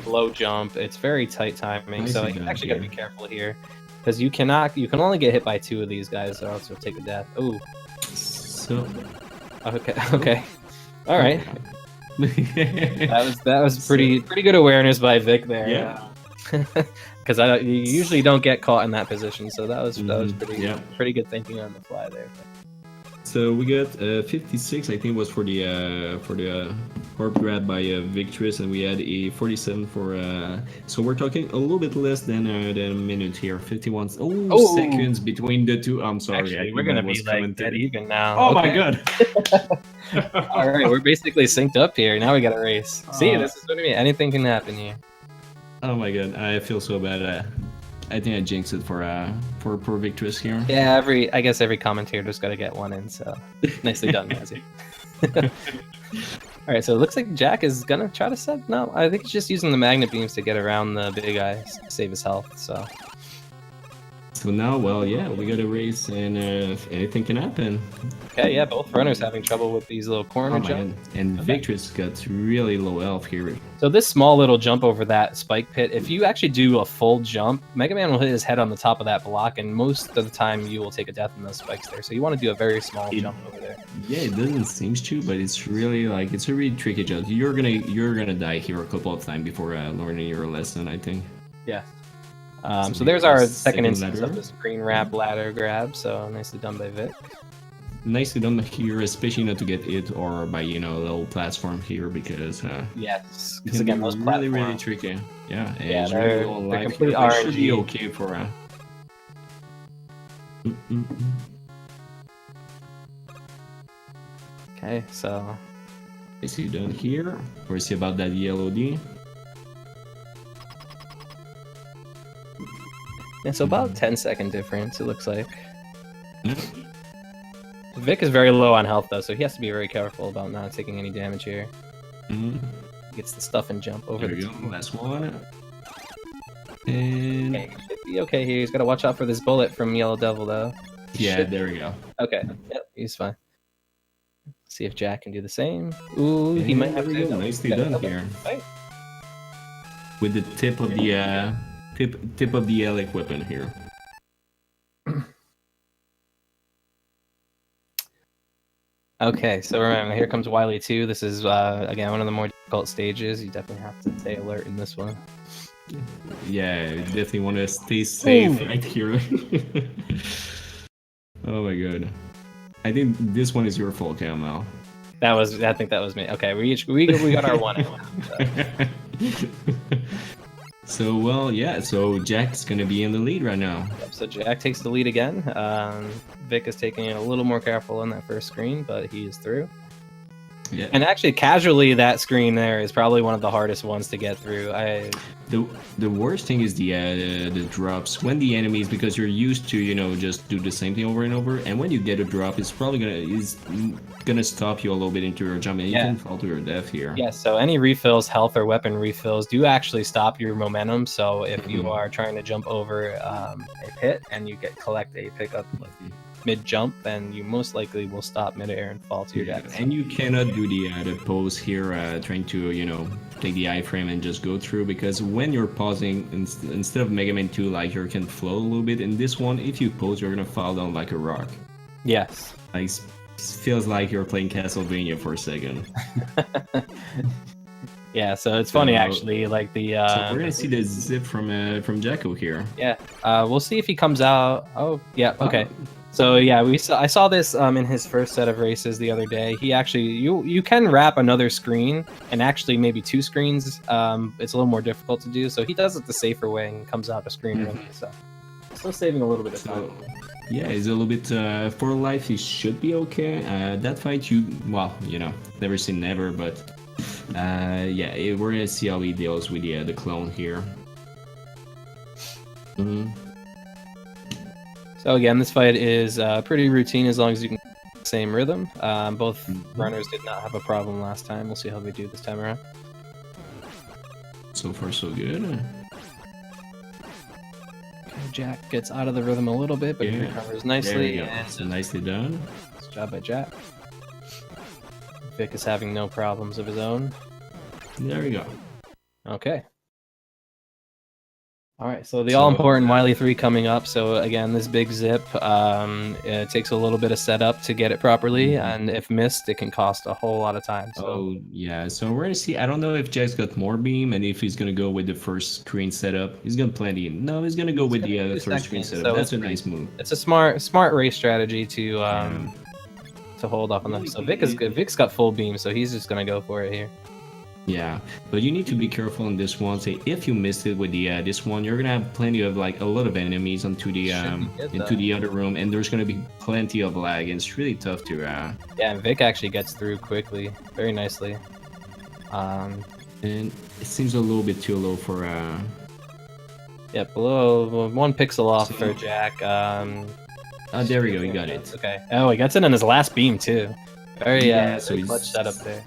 Low jump. It's very tight timing, so you actually got to be careful here. Because you can only get hit by 2 of these guys, or else you'll take a death. Ooh. So. Okay. All right. that was pretty good awareness by Vic there. Yeah. Because you usually don't get caught in that position, so that was pretty good thinking on the fly there. So we got 56, I think, was for the warp grab by Victrass, and we had a 47 for. So we're talking a little bit less than a minute here. 51 seconds between the two. I'm sorry, actually, we're gonna be like dead even now. Oh my god! All right, we're basically synced up here. Now we got to race. See, this is what I mean. Anything can happen here. Oh my god, I feel so bad. I think I jinxed it for poor Victrass here. Yeah, I guess every commentator's got to get one in. So nicely done, Mazzy. All right, so it looks like Jack is gonna try to set. No, I think he's just using the magnet beams to get around the big eyes, save his health. So now, well, yeah, we got a race, and anything can happen. Okay, yeah, both runners having trouble with these little corner jumps. And Victrass got really low health here. So this small little jump over that spike pit, if you actually do a full jump, Mega Man will hit his head on the top of that block, and most of the time you will take a death in those spikes there. So you want to do a very small jump over there. Yeah, it doesn't seem to, but it's really it's a really tricky jump. You're gonna die here a couple of times before learning your lesson, I think. Yeah. So there's our second instance of the screen wrap ladder grab. So nicely done by Vic. Nicely done here, especially not to get hit or by a little platform here because yes, because again those platforms really tricky. Yeah, they're complete RNG. Should be okay for. Okay, so I see done here. We'll see about that yellow D. It's about 10-second difference, it looks like. Vic is very low on health, though, so he has to be very careful about not taking any damage here. He gets the stuff and jump over there the go. Last one. And okay, he should be okay here. He's got to watch out for this bullet from Yellow Devil, though. There we go. Okay, yep, he's fine. See if Jack can do the same. Ooh, he might have to. Nicely done here. Right. With the tip of the tip of the Alec weapon here. Okay, so remember, here comes Wily 2. This is, again, one of the more difficult stages. You definitely have to stay alert in this one. Yeah, you definitely want to stay safe right here. Oh my god. I think this one is your fault, Camal. I think that was me. Okay, we got our one out. So. So well, yeah. So Jack's gonna be in the lead right now. Yep, so Jack takes the lead again. Vic is taking it a little more careful on that first screen, but he is through. Yeah. And actually, casually, that screen there is probably one of the hardest ones to get through. The worst thing is the drops when the enemies, because you're used to, you know, just do the same thing over and over, and when you get a drop, it's probably gonna stop you a little bit into your jump, and you can fall to your death here. Yeah, so any refills, health or weapon refills, do actually stop your momentum. So if you are trying to jump over a pit and you collect a pickup mid-jump, then you most likely will stop mid-air and fall to your death. And you cannot do the pose here, trying to, you know, take the iframe and just go through, because when you're pausing, instead of Mega Man 2, like, you can float a little bit. In this one, if you pause, you're gonna fall down like a rock. Yes. Like, feels like you're playing Castlevania for a second. Yeah, so it's funny actually, like the so we're gonna see the zip from Jacko here. Yeah, we'll see if he comes out. Oh, yeah, okay. So yeah, I saw this in his first set of races the other day. He actually you can wrap another screen, and actually maybe 2 screens. It's a little more difficult to do. So he does it the safer way and comes out a screen early. So still saving a little bit of time. Yeah, he's a little bit for life. He should be okay. That fight, well, you know, never say never, but yeah, we're gonna see how he deals with the clone here. So again, this fight is pretty routine as long as you can keep the same rhythm. Both runners did not have a problem last time. We'll see how they do this time around. So far, so good. Jack gets out of the rhythm a little bit, but he recovers nicely. And so nicely done. Nice job by Jack. Vic is having no problems of his own. There we go. Okay. All right, so the all-important Wily 3 coming up. So again, this big zip, it takes a little bit of setup to get it properly, and if missed, it can cost a whole lot of time. So. Oh, yeah, so we're gonna see. I don't know if Jack's got more beam, and if he's gonna go with the first screen setup. He's got plenty. No, he's gonna go with the first screen setup. So that's a nice move. It's a smart race strategy to hold off on them. So Vic is good. Vic's got full beam, so he's just gonna go for it here. Yeah, but you need to be careful on this one. Say if you missed it with the this one, you're gonna have plenty of, like, a lot of enemies onto the into the other room, and there's gonna be plenty of lag, and it's really tough to Yeah, and Vic actually gets through quickly, very nicely. And it seems a little bit too low for Yeah, below 1 pixel off for Jack. Oh, there we go, he got it. Okay. Oh, he gets it in his last beam too. Very so clutch setup there.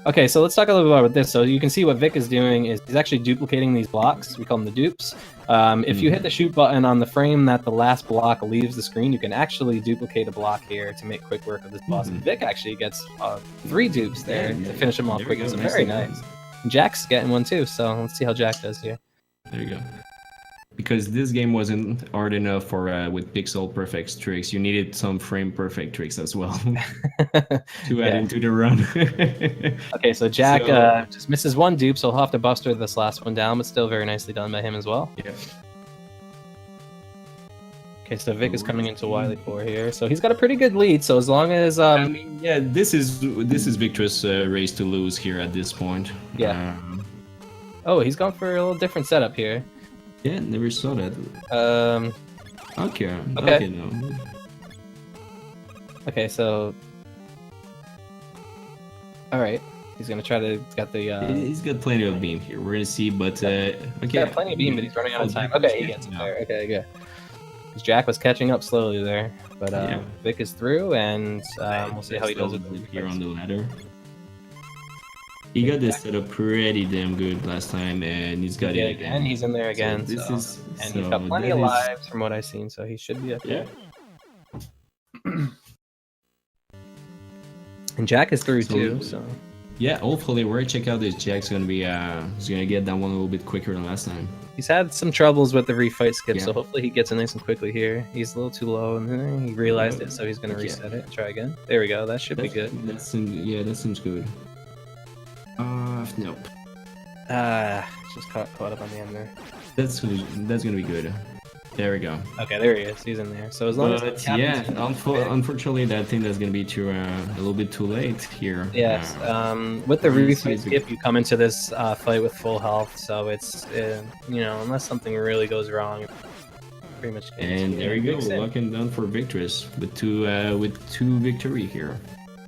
Okay, so let's talk a little bit about this. So you can see what Vic is doing is he's actually duplicating these blocks. We call them the dupes. If you hit the shoot button on the frame that the last block leaves the screen, you can actually duplicate a block here to make quick work of this boss. And Vic actually gets 3 dupes there to finish him off quick. So very nice. And Jack's getting one too, so let's see how Jack does here. There you go. Because this game wasn't hard enough for with pixel perfect tricks. You needed some frame perfect tricks as well to add into the run. Okay, so Jack just misses 1 dupe, so he'll have to buster this last one down, but still very nicely done by him as well. Yeah. Okay, so Vic is coming into Wily 4 here, so he's got a pretty good lead. So as long as I mean, yeah, this is Victrass' race to lose here at this point. Yeah. Oh, he's gone for a little different setup here. Yeah, never saw that. Okay, no. Okay, so... Alright, he's gonna try to get the... He's got plenty of beam here, we're gonna see, but... okay. Yeah, plenty of beam, but he's running out of time. Okay, he gets it there. Okay, good. Jack was catching up slowly there, but Vic is through, and we'll see how he does it here on the ladder. He got this set up pretty damn good last time, and he's got it again. And he's in there again. So and he's got plenty of lives from what I've seen, so he should be okay. Yeah. And Jack is through too, so. Yeah, hopefully we're gonna check out this Jack's gonna be he's gonna get that one a little bit quicker than last time. He's had some troubles with the refight skip, so hopefully he gets it nice and quickly here. He's a little too low, and then he realized it, so he's gonna reset it and try again. There we go. That should be good. That seems good. Nope. Just caught up on the end there. That's gonna be good. There we go. Okay, there he is. He's in there. So as long as the But captain's yeah, unfortunately, that thing that's gonna be too a little bit too late here. yes, with the Let's see refight if we- skip, you come into this fight with full health, so it's you know, unless something really goes wrong, you're pretty much. And there you go, locking down for Victrass with two victory here.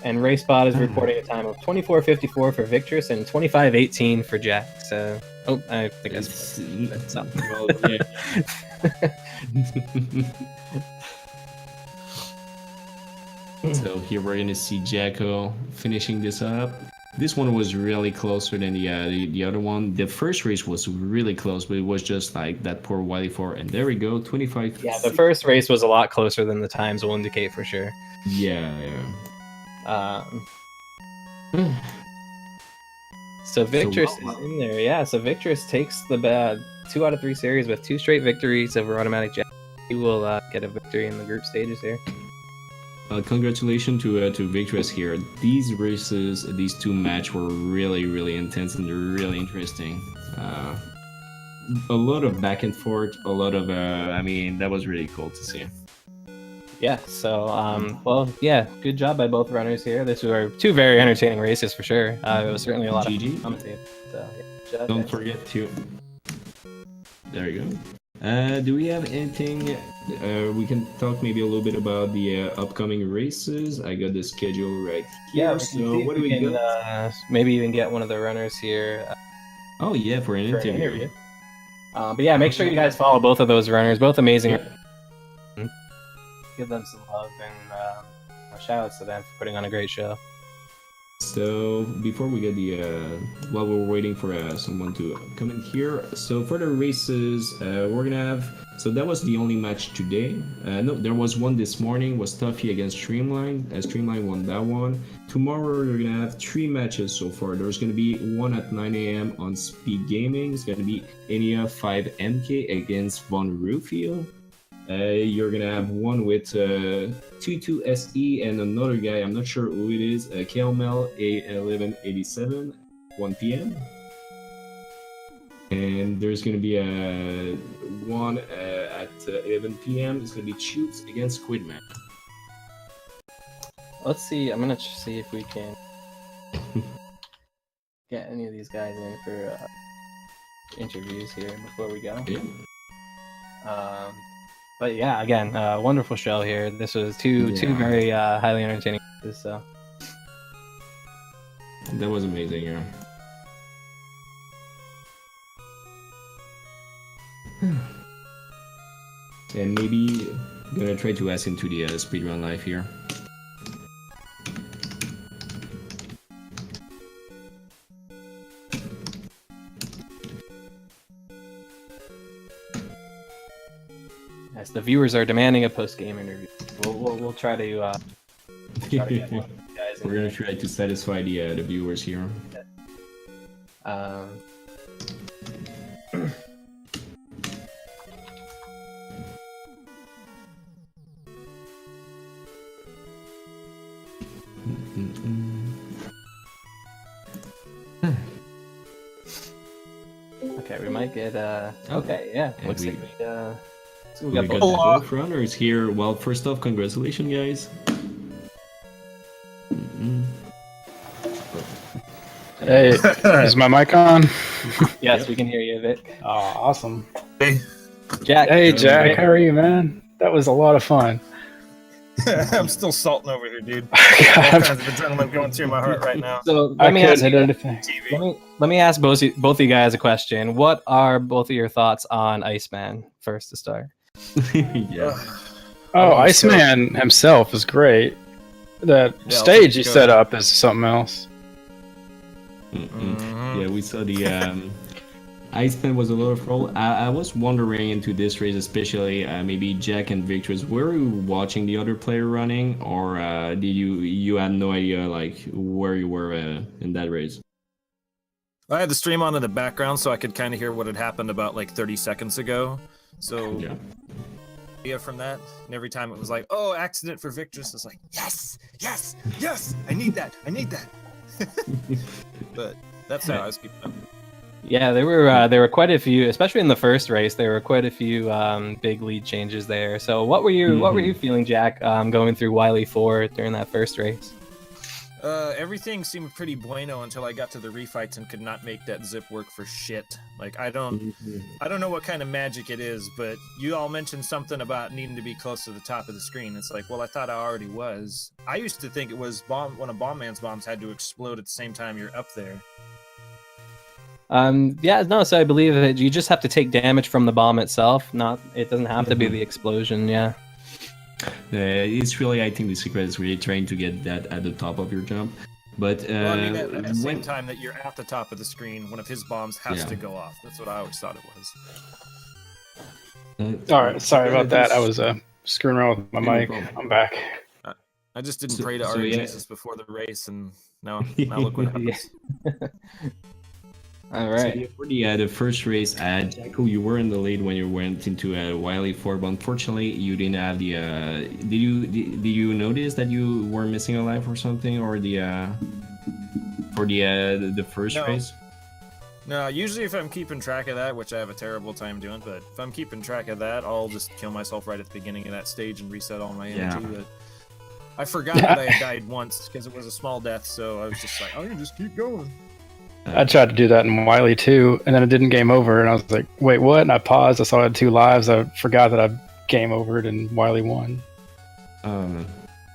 And RaceBot is reporting a time of 24:54 for Victrass and 25:18 for Jack. So, oh, I think that's up. Well, yeah. So here we're gonna see Jacko finishing this up. This one was really closer than the other one. The first race was really close, but it was just like that poor Wily 4. And there we go, 25. Yeah, the first race was a lot closer than the times will indicate for sure. Yeah. So Victrass is in there. Yeah, so Victrass takes the 2 out of 3 series with 2 straight victories over Automat1cjack. He will get a victory in the group stages here. Congratulations to Victrass here. These races, these 2 matches were really intense and they're really interesting. A lot of back and forth, a lot of I mean, that was really cool to see. Yeah, so well, yeah, good job by both runners here. These were 2 very entertaining races for sure. It was certainly a lot of fun to commentate. So, yeah, good job, Don't guys. forget to. There you go. Do we have anything? We can talk maybe a little bit about the upcoming races. I got the schedule right here. Yeah, So what do we got? Maybe even get one of the runners here Oh yeah, for an interview. But yeah, make sure you guys follow both of those runners. Both amazing. Yeah. Give them some love and shout outs to them for putting on a great show. So before we get the while we're waiting for someone to come in here, so for the races we're gonna have, so that was the only match today. No, there was one this morning, was Tuffy against Streamline. Streamline won that one. Tomorrow we're gonna have 3 matches so far. There's gonna be one at 9 AM on Speed Gaming. It's gonna be Enia 5MK against Von Rufio. You're gonna have one with T2SE and another guy, I'm not sure who it is, Kelmel A1187, 1 PM. And there's gonna be one at 11 PM. It's gonna be Shoots against Squidman. Let's see. I'm gonna see if we can get any of these guys in for interviews here before we go. Yeah. But yeah, again, wonderful show here. This was two very highly entertaining races, so that was amazing, yeah. And maybe gonna try to ask into the speedrun live here. yes, the viewers are demanding a post-game interview. We'll try to get one of you guys in We're gonna here. try to satisfy the viewers here. Okay, we might get okay, yeah. And Looks we- like we We got got both. both runners here. Well, first off, congratulations, guys. Hey, is my mic on? Yes, we can hear you, Vic. Oh, awesome. Hey, Jack. Hey, Jack, how are you, man? That was a lot of fun. I'm still salting over here, dude. All kinds of adrenaline going through my heart right now. So I let me couldn't ask hit you, anything. let me ask both of you guys a question. What are both of your thoughts on Iceman first to start? Yeah. Oh, Oh, so- Iceman himself is great. The Yeah, stage he go set ahead. up is something else. Yeah, we saw the Iceman was a lot of roll. I was wondering into this race, especially maybe Jack and Victrass. Were you watching the other player running, or did you had no idea like where you were in that race? I had the stream on in the background so I could kind of hear what had happened about like 30 seconds ago. So yeah, from that, and every time it was like, oh, accident for Victrass, it's like, yes, I need that. But that's how I was keeping up. Yeah, there were quite a few, especially in the first race. There were quite a few big lead changes there. So what were you feeling, Jack, going through Wily 4 during that first race? Everything seemed pretty bueno until I got to the refights and could not make that zip work for shit. Like I don't know what kind of magic it is, but you all mentioned something about needing to be close to the top of the screen. It's like, well, I thought I already was. I used to think it was one of Bomb Man's bombs had to explode at the same time you're up there. Yeah, no. So I believe that you just have to take damage from the bomb itself. It doesn't have to be the explosion. Yeah. It's really, I think the secret is really trying to get that at the top of your jump. But well, I mean, at the same time that you're at the top of the screen, one of his bombs has to go off. That's what I always thought it was. All right, sorry about that. I was screwing around with my mic. I'm back. I just didn't pray to Jesus before the race, and now look what happens. All right. So for the first race, Jacko, you were in the lead when you went into Wily 4, but unfortunately you didn't have the. Did you notice that you were missing a life or something, or for the first race? No, usually if I'm keeping track of that, which I have a terrible time doing, but if I'm keeping track of that, I'll just kill myself right at the beginning of that stage and reset all my energy. But I forgot that I had died once because it was a small death, so I was just like, I'm gonna just keep going. I tried to do that in Wily 2, and then it didn't game over, and I was like, wait, what? And I paused, I saw I had 2 lives, I forgot that I game overed in Wily 1.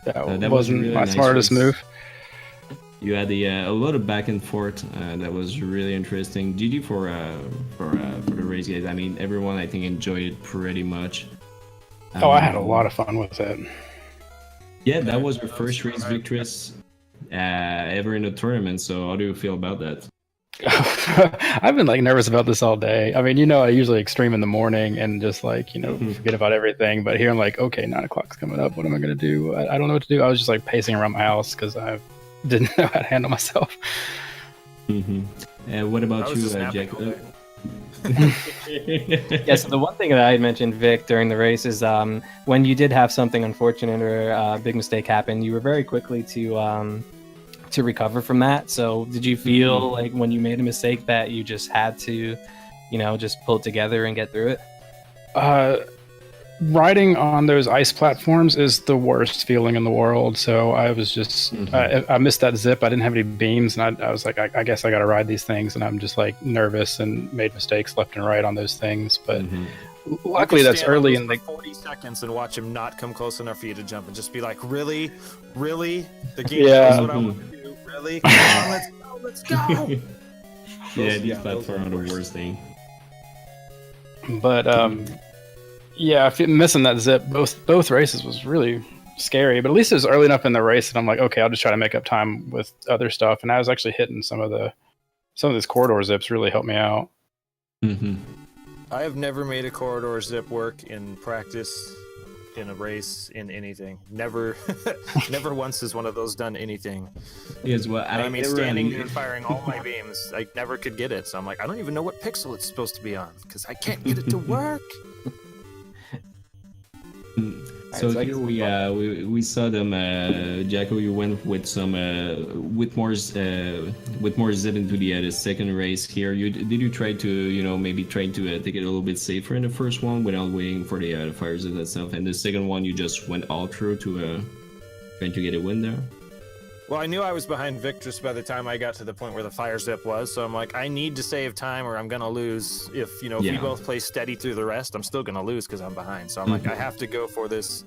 That wasn't really my smartest move. You had a lot of back and forth, that was really interesting. GG for the race, guys. I mean, everyone, I think, enjoyed it pretty much. I had a lot of fun with it. Yeah, that was your first race Victrass ever in a tournament, so how do you feel about that? I've been nervous about this all day. I mean, I usually extreme in the morning and just forget about everything. But here I'm like, okay, 9 o'clock's coming up. What am I gonna do? I don't know what to do. I was just pacing around my house because I didn't know how to handle myself. What about you, Jack? Yes, the one thing that I had mentioned, Vic, during the race is when you did have something unfortunate or a big mistake happen, you were very quickly to recover from that. So did you feel like when you made a mistake that you just had to, just pull it together and get through it? Riding on those ice platforms is the worst feeling in the world. So I was just, I missed that zip. I didn't have any beams, and I was like, I guess I got to ride these things. And I'm just nervous and made mistakes left and right on those things. But luckily that's early in the 40 seconds and watch him not come close enough for you to jump and just be like, really? The game knows what I want to do. Really? Come on, let's go. Yeah, these platforms are the worst thing. But yeah, missing that zip both races was really scary. But at least it was early enough in the race, and I'm like, okay, I'll just try to make up time with other stuff. And I was actually hitting some of these corridor zips really helped me out. I have never made a corridor zip work in practice, in a race, in anything. Never once has one of those done anything. Yes, well, I mean, standing there firing all my beams, I never could get it. So I'm like, I don't even know what pixel it's supposed to be on because I can't get it to work. So here we saw them. Jacko, you went with some with more zip into the second race here. Did you try to maybe try to take it a little bit safer in the first one without waiting for the fires and that stuff, and the second one you just went all through to trying to get a win there? Well, I knew I was behind Victrass by the time I got to the point where the fire zip was, so I'm like, I need to save time or I'm gonna lose. If we both play steady through the rest, I'm still gonna lose because I'm behind. So I'm like, I have to go for this,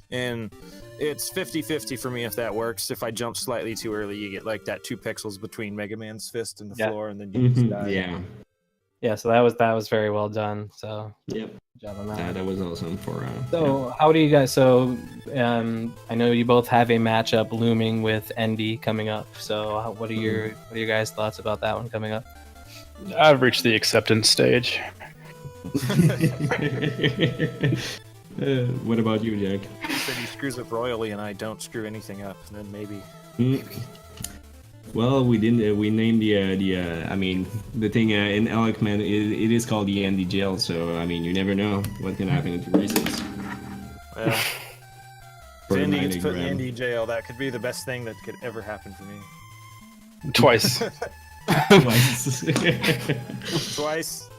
and it's 50-50 for me if that works. If I jump slightly too early, you get that 2 pixels between Mega Man's fist and the floor, and then you just die. Yeah, so that was very well done. So yep, good job on that. That was awesome for. So how do you guys? So I know you both have a matchup looming with Endy coming up. So what are your guys' thoughts about that one coming up? I've reached the acceptance stage. What about you, Jack? He said he screws up royally, and I don't screw anything up. And then maybe. Well, we didn't. We named the thing in Automat1cjack, it is called the Endy jail. So I mean, you never know what can happen in the races. Well, if Endy gets put in Endy jail, that could be the best thing that could ever happen for me. Twice. Twice. Twice.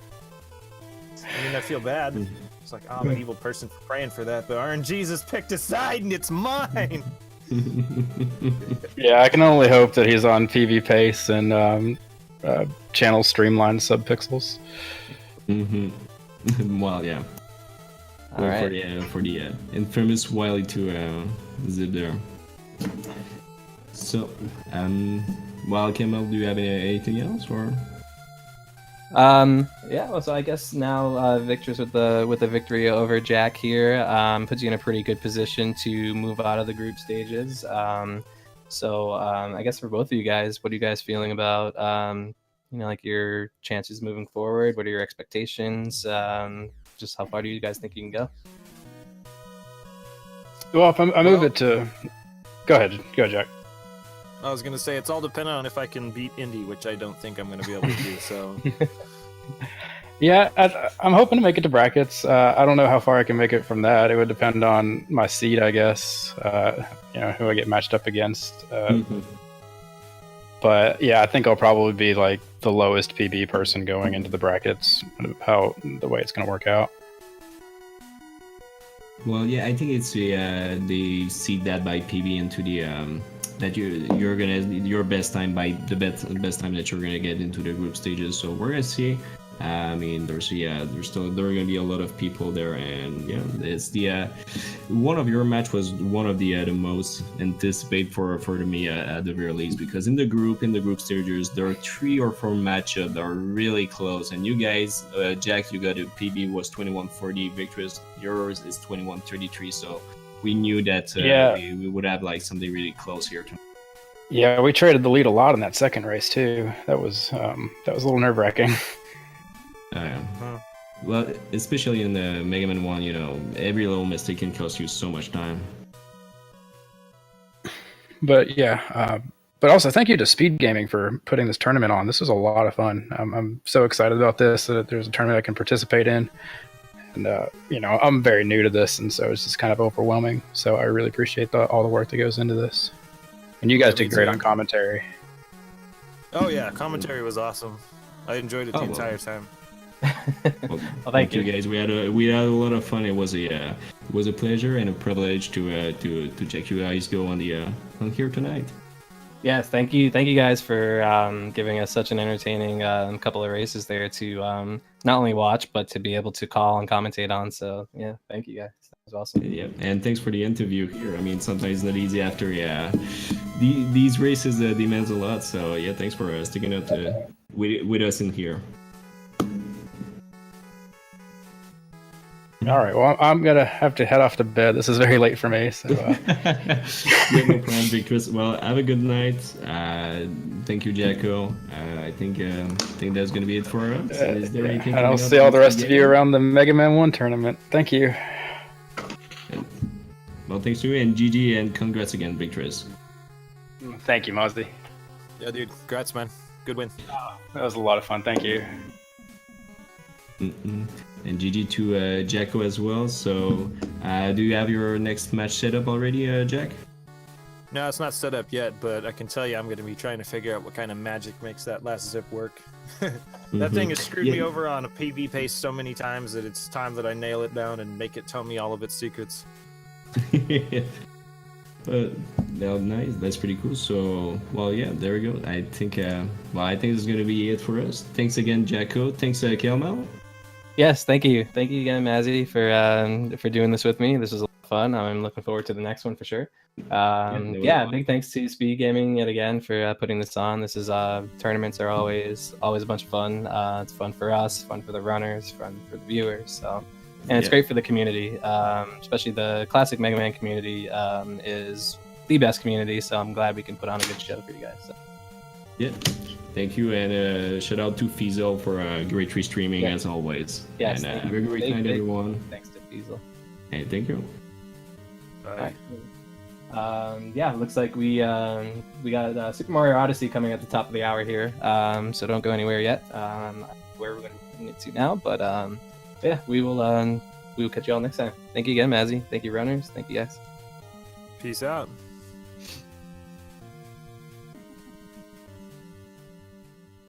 I mean, I feel bad. It's like, oh, I'm an evil person for praying for that, but RNG's has picked a side and it's mine. Yeah, I can only hope that he's on PV pace and channel streamlined subpixels. Well, yeah. All Well, right. for the infamous Wily to zip there. So, well, Kemal, do you have anything else, or? Yeah, well, so I guess now Victor's with the victory over Jack here puts you in a pretty good position to move out of the group stages. So I guess for both of you guys, what are you guys feeling about like your chances moving forward? What are your expectations? Just how far do you guys think you can go? Well, if I move it to, go ahead, Jack. I was gonna say it's all dependent on if I can beat Indy, which I don't think I'm gonna be able to do. So. Yeah, I'm hoping to make it to brackets. I don't know how far I can make it from that. It would depend on my seed, I guess. Who I get matched up against. But yeah, I think I'll probably be like the lowest PB person going into the brackets. The way it's going to work out. Well, yeah, I think it's the seed that by PB into the that you're gonna your best time by the best time that you're gonna get into the group stages. So we're gonna see. I mean, there are gonna be a lot of people there, and yeah, it's the one of your match was one of the most anticipated for me at the very least, because in the group stages there are 3 or 4 matchups that are really close, and you guys, Jack, you got a PB was 2140, Victrass, yours is 2133, so we knew that we would have like something really close here. Yeah, we traded the lead a lot in that second race too. That was a little nerve-wracking. Well, especially in the Mega Man 1, every little mistake can cost you so much time. But yeah, but also thank you to Speed Gaming for putting this tournament on. This was a lot of fun. I'm so excited about this, that there's a tournament I can participate in. And, I'm very new to this, and so it's just kind of overwhelming. So I really appreciate all the work that goes into this. And you guys did great on commentary. Oh, yeah, commentary was awesome. I enjoyed it the entire time. Well, thank you guys. We had a lot of fun. It was a pleasure and a privilege to check you guys go on here tonight. Yes, thank you guys for giving us such an entertaining couple of races there to not only watch but to be able to call and commentate on. So yeah, thank you guys. That was awesome. Yeah, and thanks for the interview here. I mean, sometimes it's not easy after these races demands a lot. So yeah, thanks for sticking out with us in here. All right. Well, I'm gonna have to head off to bed. This is very late for me. So. Yeah, no problem, Victrass. Well, have a good night. Thank you, Jacko. I think that's gonna be it for us. Is there anything? And I'll see all the rest of you around the Mega Man 1 tournament. Thank you. Well, thanks to you, and GG, and congrats again, Victrass. Thank you, Mozzie. Yeah, dude. Congrats, man. Good win. That was a lot of fun. Thank you. And GG to Jacko as well. So, do you have your next match set up already, Jack? No, it's not set up yet, but I can tell you I'm going to be trying to figure out what kind of magic makes that last zip work. That thing has screwed me over on a PV pace so many times that it's time that I nail it down and make it tell me all of its secrets. Well, nice. That's pretty cool. So, well, yeah, there we go. I think this is going to be it for us. Thanks again, Jacko. Thanks, Kelmel. Yes, thank you again, Mazzy, for doing this with me. This was a lot of fun. I'm looking forward to the next one for sure. Big thanks to Speed Gaming yet again for putting this on. This is tournaments are always a bunch of fun. It's fun for us, fun for the runners, fun for the viewers. So, and it's great for the community, especially the classic Mega Man community is the best community. So I'm glad we can put on a good show for you guys. So. Yeah. Thank you, and shout out to Fiesel for great restreaming as always. Yes, and have a great night, everyone. Thanks to Fiesel. Hey, thank you. Bye. Looks like we got Super Mario Odyssey coming at the top of the hour here. So don't go anywhere yet. Where we're going to bring it to now, but we will catch you all next time. Thank you again, Mazzy. Thank you, runners. Thank you, guys. Peace out.